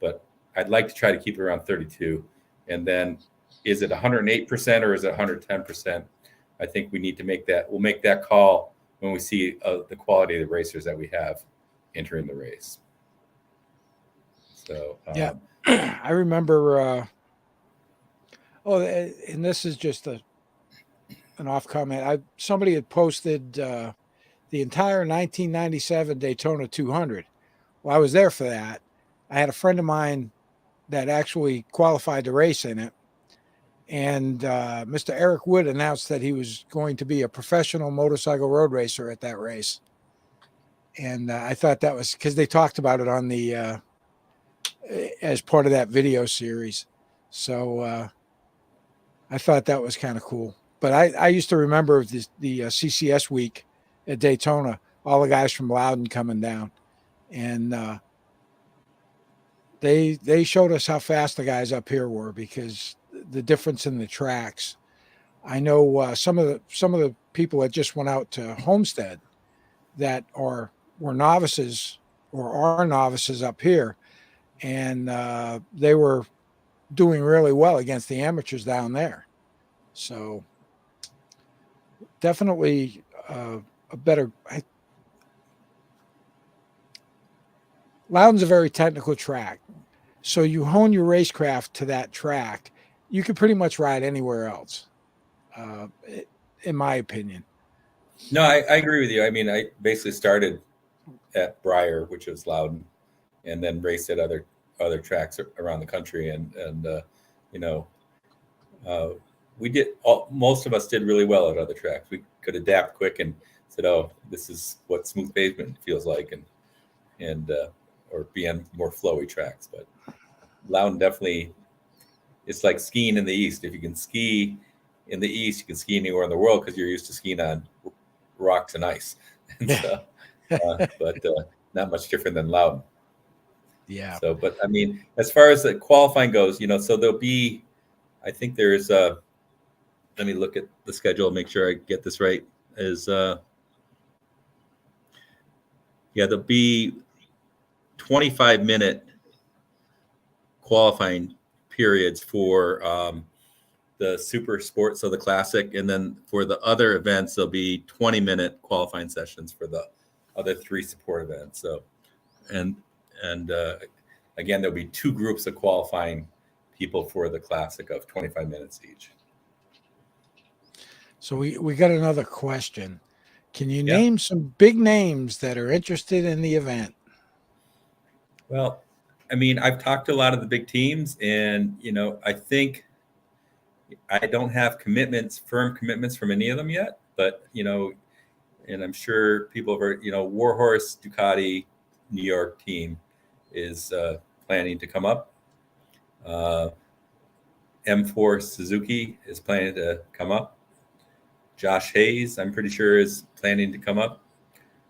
But I'd like to try to keep it around 32. And then is it 108% or is it 110%? I think we need to make that. We'll make that call when we see the quality of the racers that we have entering the race. So yeah, I remember. And this is just an off comment. Somebody had posted the entire 1997 Daytona 200. Well, I was there for that. I had a friend of mine that actually qualified to race in it. And Mr. Eric Wood announced that he was going to be a professional motorcycle road racer at that race. And I thought that was because they talked about it on the as part of that video series. So I thought that was kind of cool. But I used to remember the CCS week at Daytona, all the guys from Loudon coming down. And they showed us how fast the guys up here were because the difference in the tracks. I know some of the people that just went out to Homestead that were novices or are novices up here, and they were doing really well against the amateurs down there. So definitely a better. Loudon's a very technical track, so you hone your racecraft to that track. You can pretty much ride anywhere else, in my opinion. No, I agree with you. I mean, I basically started at Briar, which was Loudon, and then raced at other tracks around the country. And most of us did really well at other tracks. We could adapt quick and said, "Oh, this is what smooth pavement feels like," and or be on more flowy tracks. But Loudon definitely, it's like skiing in the East. If you can ski in the East, you can ski anywhere in the world because you're used to skiing on rocks and ice. And so, but not much different than Loudon. Yeah. So, but I mean, as far as the qualifying goes, so there'll be, I think there's, let me look at the schedule, make sure I get this right. There'll be 25-minute qualifying periods for the super sport, so the Classic, and then for the other events there'll be 20-minute qualifying sessions for the other three support events. So and again, there'll be two groups of qualifying people for the Classic of 25 minutes each. So we got another question. Can you name some big names that are interested in the event? Well, I mean, I've talked to a lot of the big teams, and I think I don't have firm commitments from any of them yet, but and I'm sure people have heard, Warhorse Ducati New York team is planning to come up. M4 Suzuki is planning to come up. Josh Hayes, I'm pretty sure, is planning to come up.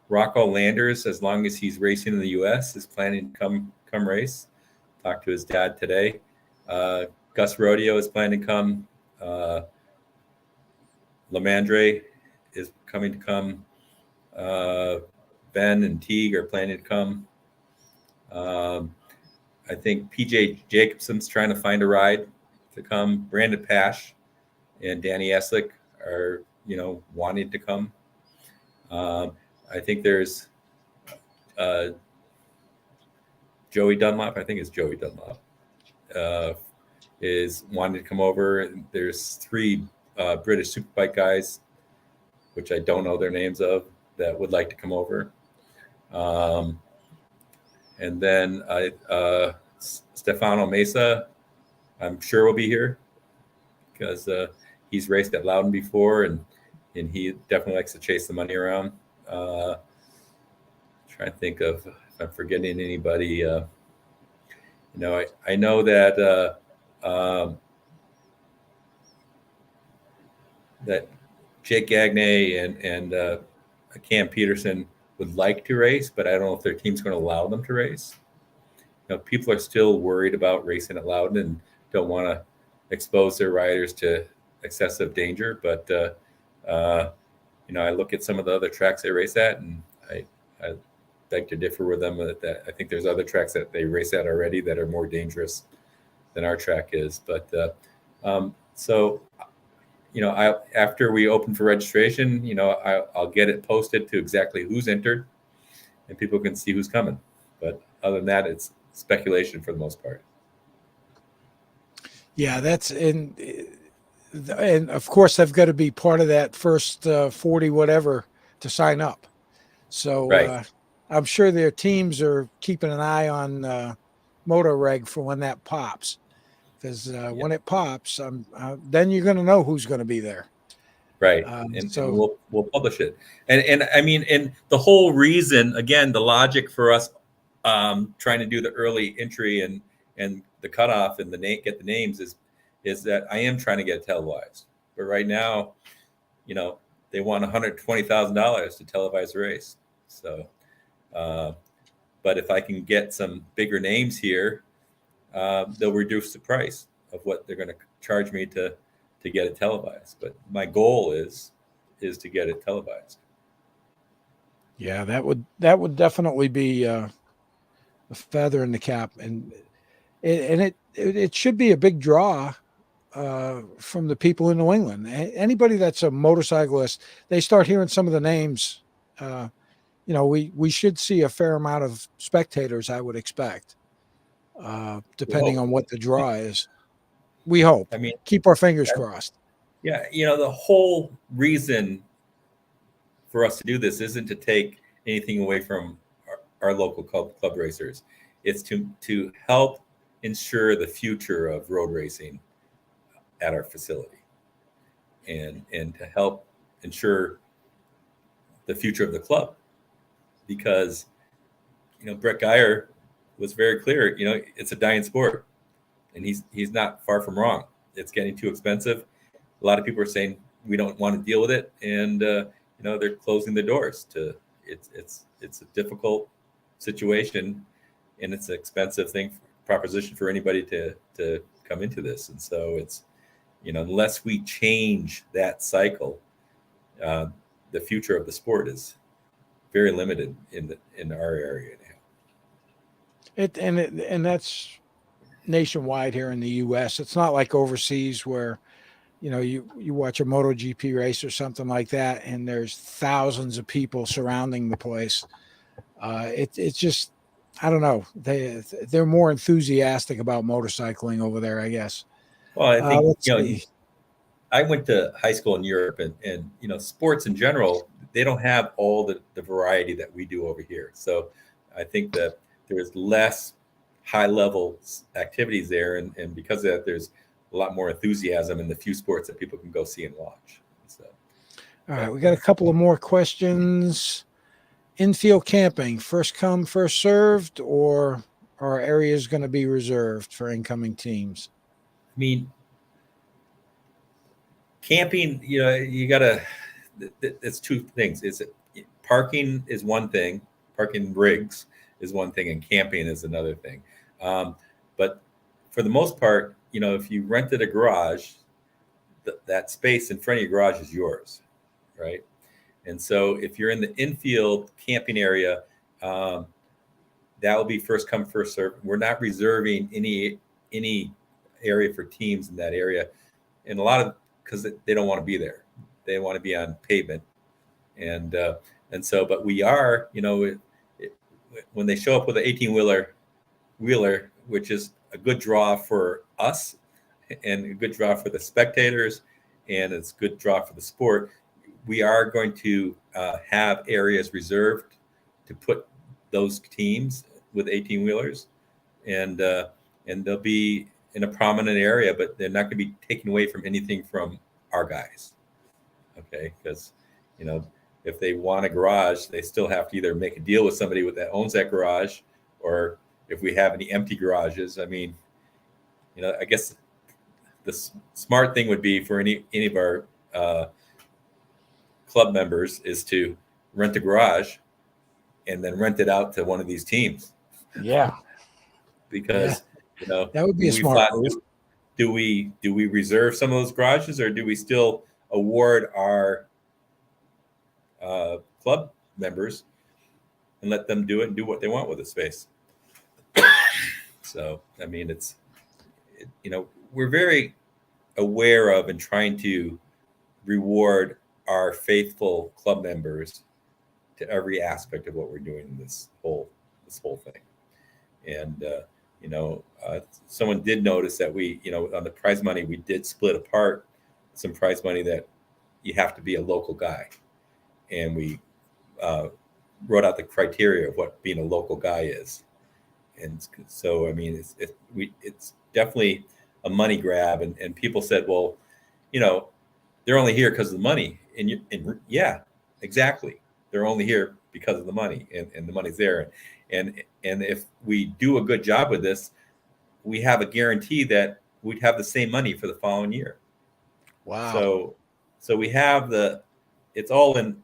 Rocco Landers, as long as he's racing in the U.S., is planning to come race. Talked to his dad today. Gus Rodeo is planning to come. Lemandre is coming to come. Ben and Teague are planning to come. I think PJ Jacobson's trying to find a ride to come. Brandon Pash and Danny Eslick are, wanting to come. I think there's Joey Dunlop. I think it's Joey Dunlop is wanting to come over. There's 3 British Superbike guys, which I don't know their names of, that would like to come over. And then Stefano Mesa, I'm sure will be here because he's raced at Loudon before, and he definitely likes to chase the money around. Trying to think of if I'm forgetting anybody. I know that that Jake Gagne and Cam Peterson would like to race, but I don't know if their team's going to allow them to race. People are still worried about racing at Loudon and don't want to expose their riders to excessive danger. But I look at some of the other tracks they race at, and I beg to differ with them that I think there's other tracks that they race at already that are more dangerous than our track is. But after we open for registration, I'll get it posted to exactly who's entered, and people can see who's coming. But other than that, it's speculation for the most part. Yeah, that's and of course they've got to be part of that first 40 whatever to sign up. So right. I'm sure their teams are keeping an eye on Moto Reg for when that pops. Because when it pops, then you're going to know who's going to be there, right? And we'll publish it. And I mean, and the whole reason, again, the logic for us trying to do the early entry and the cutoff and get the names is that I am trying to get televised. But right now, they want $120,000 to televise the race. So, but if I can get some bigger names here, they'll reduce the price of what they're going to charge me to get it televised. But my goal is to get it televised. Yeah, that would definitely be a feather in the cap, and it should be a big draw from the people in New England. Anybody that's a motorcyclist, they start hearing some of the names. We should see a fair amount of spectators, I would expect. Depending on what the draw is. We hope. I mean, keep our fingers crossed. Yeah, the whole reason for us to do this isn't to take anything away from our local club racers. It's to help ensure the future of road racing at our facility, and to help ensure the future of the club, because Brett Geyer was very clear. It's a dying sport, and he's not far from wrong. It's getting too expensive. A lot of people are saying we don't want to deal with it, and they're closing the doors to. It's a difficult situation, and it's an expensive proposition for anybody to come into this. And so it's unless we change that cycle, the future of the sport is very limited in our area now. And that's nationwide here in the U.S. It's not like overseas where, you watch a MotoGP race or something like that, and there's thousands of people surrounding the place. It's just, I don't know. They're more enthusiastic about motorcycling over there, I guess. Well, I think I went to high school in Europe, and sports in general, they don't have all the variety that we do over here. So I think that there's less high level activities there, and because of that, there's a lot more enthusiasm in the few sports that people can go see and watch. So, All right, we got a couple of more questions. Infield camping, first come, first served, or are areas going to be reserved for incoming teams? I mean, camping, you gotta. It's two things. It's parking is one thing. Parking rigs is one thing, and camping is another thing. But for the most part, if you rented a garage, that space in front of your garage is yours, right? And so if you're in the infield camping area, that will be first come, first serve. We're not reserving any area for teams in that area, and a lot of because they don't want to be there. They want to be on pavement, and so, but we are, when they show up with an 18-wheeler, which is a good draw for us and a good draw for the spectators, and it's a good draw for the sport. We are going to have areas reserved to put those teams with 18-wheelers, and they'll be in a prominent area, but they're not going to be taking away from anything from our guys. Okay, because if they want a garage, they still have to either make a deal with somebody that owns that garage, or if we have any empty garages. I mean, I guess the smart thing would be for any of our club members is to rent a garage and then rent it out to one of these teams. Yeah, because that would be a smart move. Do we reserve some of those garages, or do we still award our club members and let them do it and do what they want with the space? So, I mean, we're very aware of and trying to reward our faithful club members to every aspect of what we're doing in this whole thing. And someone did notice that we, on the prize money, we did split apart some prize money that you have to be a local guy, and we wrote out the criteria of what being a local guy is. And so, I mean, it's definitely a money grab, and people said, well, they're only here because of the money, and yeah, exactly, they're only here because of the money, and the money's there, and if we do a good job with this, we have a guarantee that we'd have the same money for the following year. Wow. So we have it's all in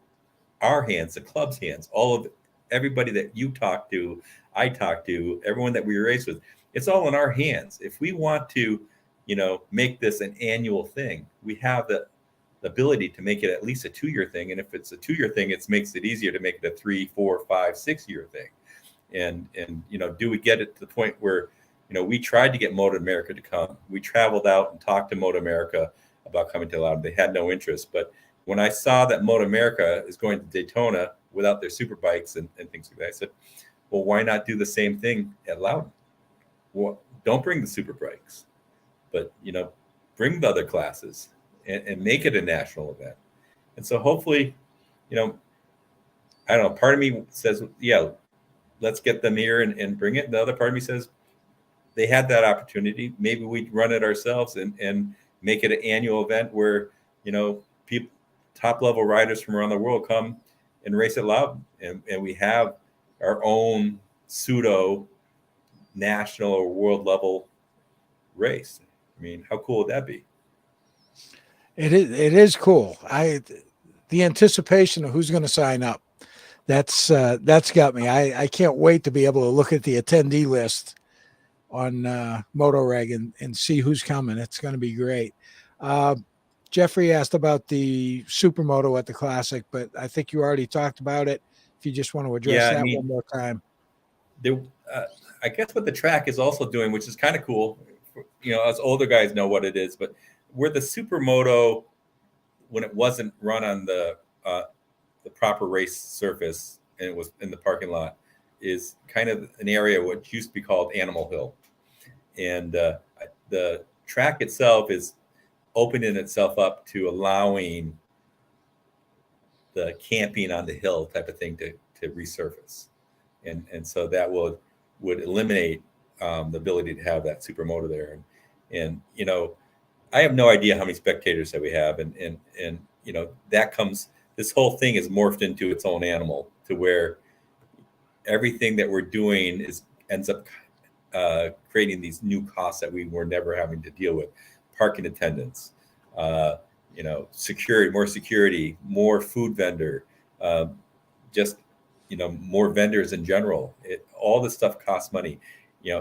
our hands, the club's hands, all of everybody that you talk to, I talk to, everyone that we race with, it's all in our hands. If we want to, make this an annual thing, we have the ability to make it at least a 2-year thing. And if it's a 2-year thing, it makes it easier to make it a 3, 4, 5, 6-year thing. And do we get it to the point where, we tried to get Moto America to come. We traveled out and talked to Moto America about coming to Loudon. They had no interest. But when I saw that Moto America is going to Daytona without their super bikes and things like that, I said, well, why not do the same thing at Loudon? Well, don't bring the super bikes, but, bring the other classes and make it a national event. And so hopefully, I don't know, part of me says, yeah, let's get them here and bring it. And the other part of me says, they had that opportunity. Maybe we run it ourselves and make it an annual event where, people, top level riders from around the world come and race at Loudon, and we have our own pseudo national or world level race. I mean, how cool would that be? It is cool. The anticipation of who's going to sign up, that's got me. I can't wait to be able to look at the attendee list on MotoReg and see who's coming. It's going to be great. Jeffrey asked about the Supermoto at the Classic, but I think you already talked about it. If you just want to address one more time. I guess what the track is also doing, which is kind of cool, us older guys know what it is, but where the Supermoto, when it wasn't run on the proper race surface and it was in the parking lot, is kind of an area which used to be called Animal Hill. And the track itself is opening itself up to allowing the camping on the hill type of thing to resurface. And so that would eliminate the ability to have that Supermoto there. And I have no idea how many spectators that we have, and that comes. This whole thing is morphed into its own animal, to where everything that we're doing ends up creating these new costs that we were never having to deal with: parking attendants, security, more food vendor, just more vendors in general. All this stuff costs money.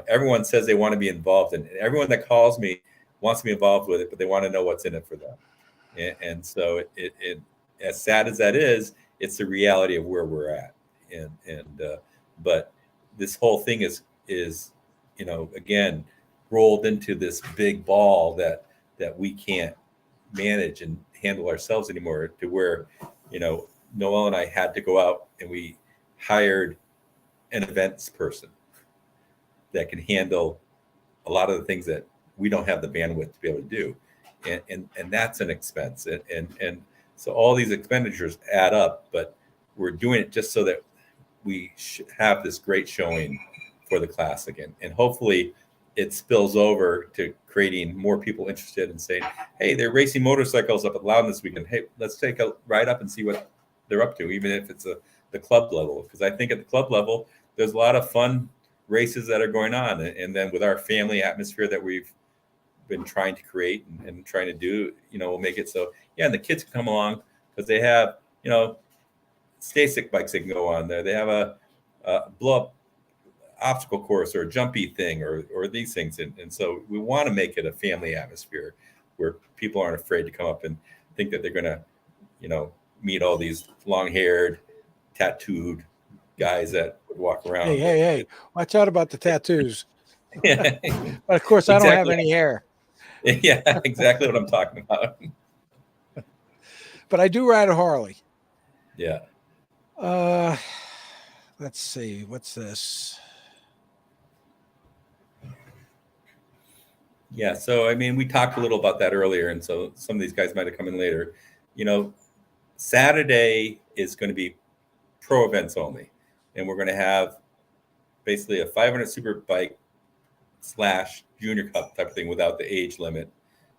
Everyone says they want to be involved, and everyone that calls me wants to be involved with it, but they want to know what's in it for them. And so it as sad as that is, it's the reality of where we're at. But this whole thing is again rolled into this big ball that we can't manage and handle ourselves anymore, to where Noel and I had to go out, and we hired an events person that can handle a lot of the things that we don't have the bandwidth to be able to do, and that's an expense, and so all these expenditures add up, but we're doing it just so that we have this great showing for the class again, and hopefully it spills over to creating more people interested in saying, hey, they're racing motorcycles up at Loudon this weekend. Hey, let's take a ride up and see what they're up to, even if it's the club level. Because I think at the club level, there's a lot of fun races that are going on. And then with our family atmosphere that we've been trying to create and trying to do, we'll make it so, and the kids can come along, because they have, stay stick bikes they can go on there. They have a blow up obstacle course or a jumpy thing or these things. And so we want to make it a family atmosphere where people aren't afraid to come up and think that they're going to, meet all these long-haired, tattooed guys that would walk around. Hey, watch out about the tattoos. Yeah. But of course, I don't have any hair. Yeah, exactly what I'm talking about. But I do ride a Harley. Yeah. Let's see. What's this? Yeah. So, I mean, we talked a little about that earlier. And so some of these guys might have come in later. Saturday is going to be pro events only. And we're going to have basically a 500 super bike / junior cup type of thing without the age limit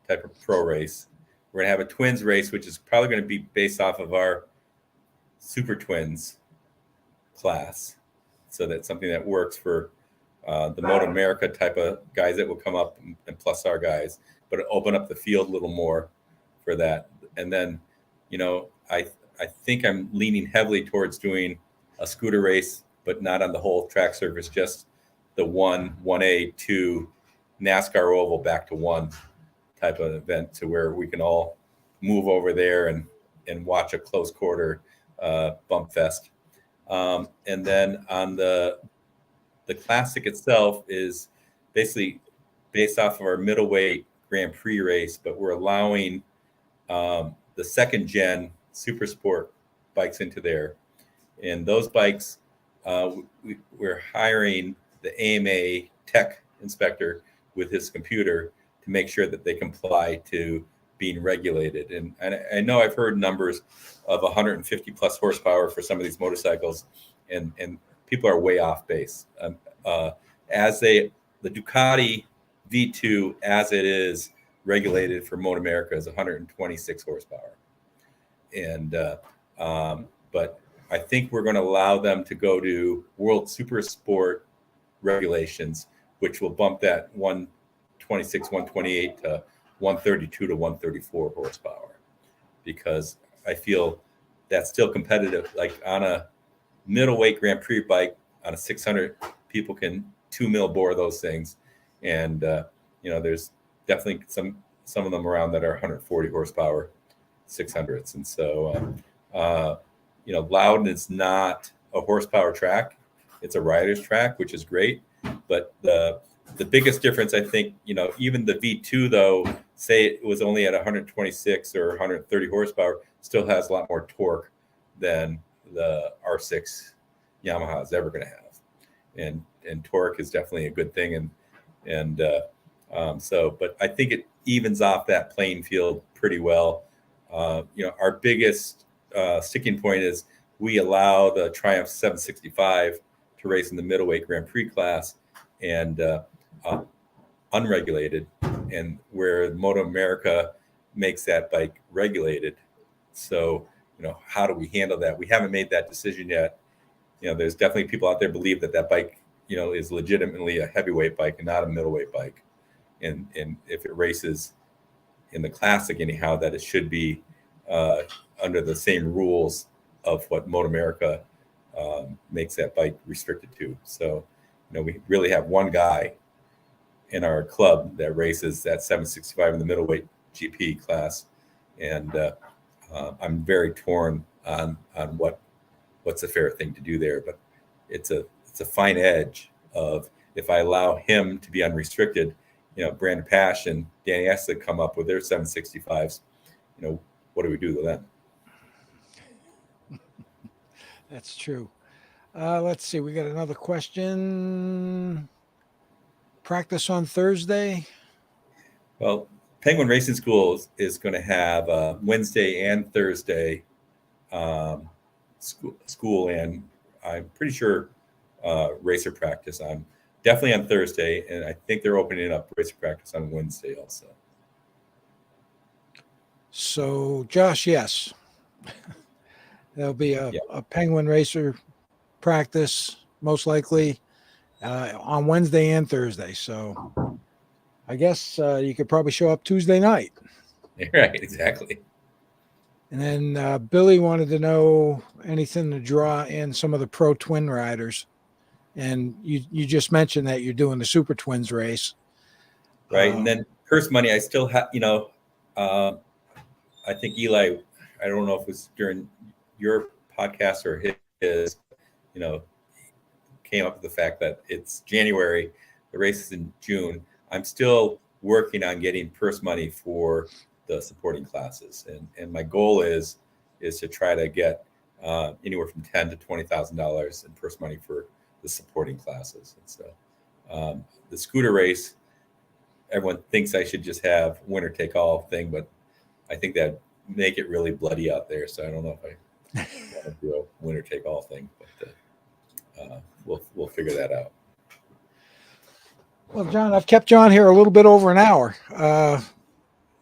type of pro race. We're going to have a twins race, which is probably going to be based off of our super twins class. So that's something that works for the Moto America type of guys that will come up, and plus our guys, but open up the field a little more for that. And then, I think I'm leaning heavily towards doing a scooter race, but not on the whole track surface, just the 1A, 2 NASCAR oval back to 1 type of event, to where we can all move over there and watch a close quarter bump fest. And then on the classic itself is basically based off of our middleweight Grand Prix race, but we're allowing the second gen super sport bikes into there. And those bikes, we're hiring the AMA tech inspector with his computer to make sure that they comply to being regulated. And I know I've heard numbers of 150 plus horsepower for some of these motorcycles, and people are way off base. The Ducati V2, as it is regulated for Moto America, is 126 horsepower. And but I think we're going to allow them to go to World Super Sport regulations, which will bump that 126, 128 to 132 to 134 horsepower, because I feel that's still competitive. Like on a middleweight Grand Prix bike, on a 600, people can 2 mil bore those things. And, there's definitely some of them around that are 140 horsepower 600s. And so, Loudon is not a horsepower track. It's a rider's track, which is great. But the biggest difference, I think, even the V2, though, say it was only at 126 or 130 horsepower, still has a lot more torque than the R6 Yamaha is ever going to have. And torque is definitely a good thing. But I think it evens off that playing field pretty well. Our biggest sticking point is we allow the Triumph 765 to race in the middleweight Grand Prix class, and unregulated, and where Moto America makes that bike regulated. So, how do we handle that? We haven't made that decision yet. There's definitely people out there believe that bike, is legitimately a heavyweight bike and not a middleweight bike. And if it races in the classic anyhow, that it should be under the same rules of what Moto America makes that bike restricted to. So, we really have one guy in our club that races that 765 in the middleweight GP class, and I'm very torn on what's a fair thing to do there. But it's a fine edge of, if I allow him to be unrestricted, Brandon Pash and Danny Eslick come up with their 765s. What do we do with them? That's true. Let's see. We got another question. Practice on Thursday. Well, Penguin Racing School is going to have Wednesday and Thursday school, and I'm pretty sure racer practice on definitely on Thursday, and I think they're opening up racer practice on Wednesday also. So, Josh, yes, there'll be a Penguin racer practice most likely on Wednesday and Thursday. So I guess you could probably show up Tuesday night. Right, exactly. And then Billy wanted to know anything to draw in some of the pro twin riders. And you just mentioned that you're doing the Super Twins race. Right. And then purse money, I still have, I think Eli, I don't know if it was during your podcast or his, came up with the fact that it's January, the race is in June. I'm still working on getting purse money for the supporting classes, and my goal is to try to get anywhere from $10,000 to $20,000 in purse money for the supporting classes. And so the scooter race, everyone thinks I should just have winner take all thing, but I think that make it really bloody out there. So I don't know if I want to do a winner take all thing, but we'll figure that out. Well, John, I've kept you on here a little bit over an hour,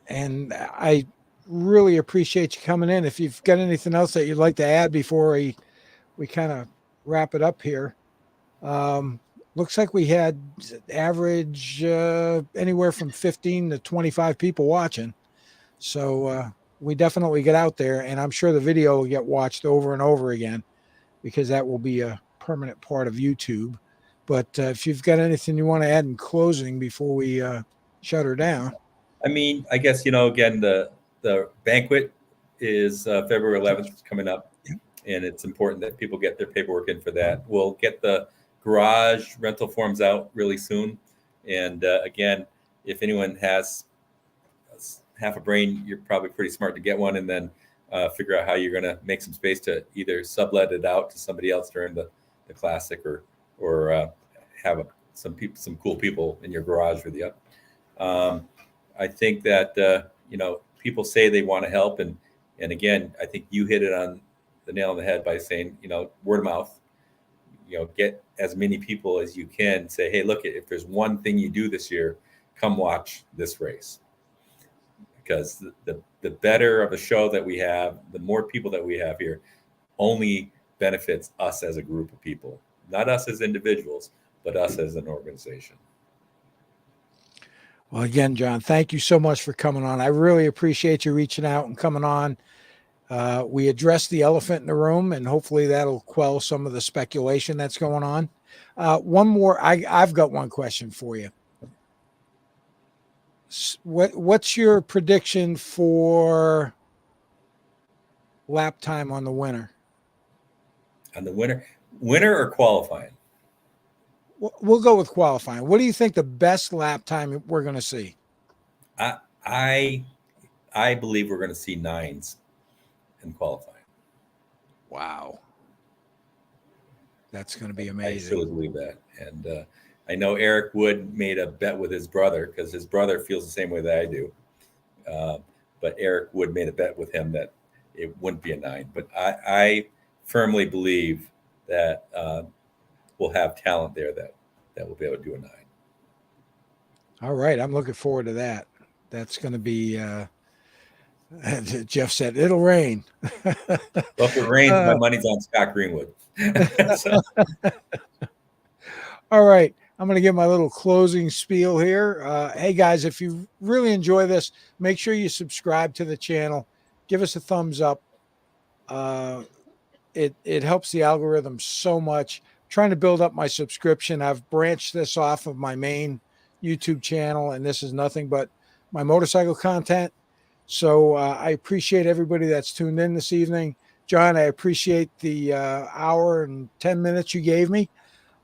and I really appreciate you coming in. If you've got anything else that you'd like to add before we kind of wrap it up here. Looks like we had average anywhere from 15 to 25 people watching. So we definitely get out there, and I'm sure the video will get watched over and over again, because that will be a permanent part of YouTube. But if you've got anything you want to add in closing before we shut her down. I mean, I guess, again, the banquet is February 11th coming up, and it's important that people get their paperwork in for that. We'll get the garage rental forms out really soon. And again, if anyone has half a brain, you're probably pretty smart to get one, and then figure out how you're going to make some space to either sublet it out to somebody else during the classic, or have some cool people in your garage with you. I think that people say they want to help, and again, I think you hit it on the nail on the head by saying, word of mouth. Get as many people as you can. Say, hey, look, if there's one thing you do this year, come watch this race. Because the better of a show that we have, the more people that we have here, only benefits us as a group of people. Not us as individuals, but us as an organization. Well, again, John, thank you so much for coming on. I really appreciate you reaching out and coming on. We addressed the elephant in the room, and hopefully that'll quell some of the speculation that's going on. One more, I've got one question for you. What's your prediction for lap time on the winner? On the winner or qualifying? We'll go with qualifying. What do you think the best lap time we're going to see? I believe we're going to see 9s in qualifying. Wow. That's going to be amazing. I really believe that. And I know Eric Wood made a bet with his brother, because his brother feels the same way that I do. But Eric Wood made a bet with him that it wouldn't be a 9. But I firmly believe that we'll have talent there that will be able to do a 9. All right. I'm looking forward to that. That's going to be, Jeff said, it'll rain. Well, if it rains, my money's on Scott Greenwood. So. All right. I'm going to give my little closing spiel here. Hey, guys, if you really enjoy this, make sure you subscribe to the channel. Give us a thumbs up. It helps the algorithm so much. I'm trying to build up my subscription. I've branched this off of my main YouTube channel, and this is nothing but my motorcycle content. So I appreciate everybody that's tuned in this evening. John, I appreciate the hour and 10 minutes you gave me.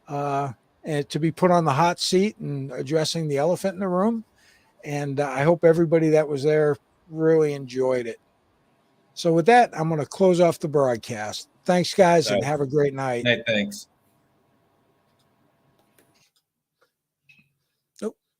And to be put on the hot seat and addressing the elephant in the room. And I hope everybody that was there really enjoyed it. So with that, I'm going to close off the broadcast. Thanks, guys, and have a great night. Thanks.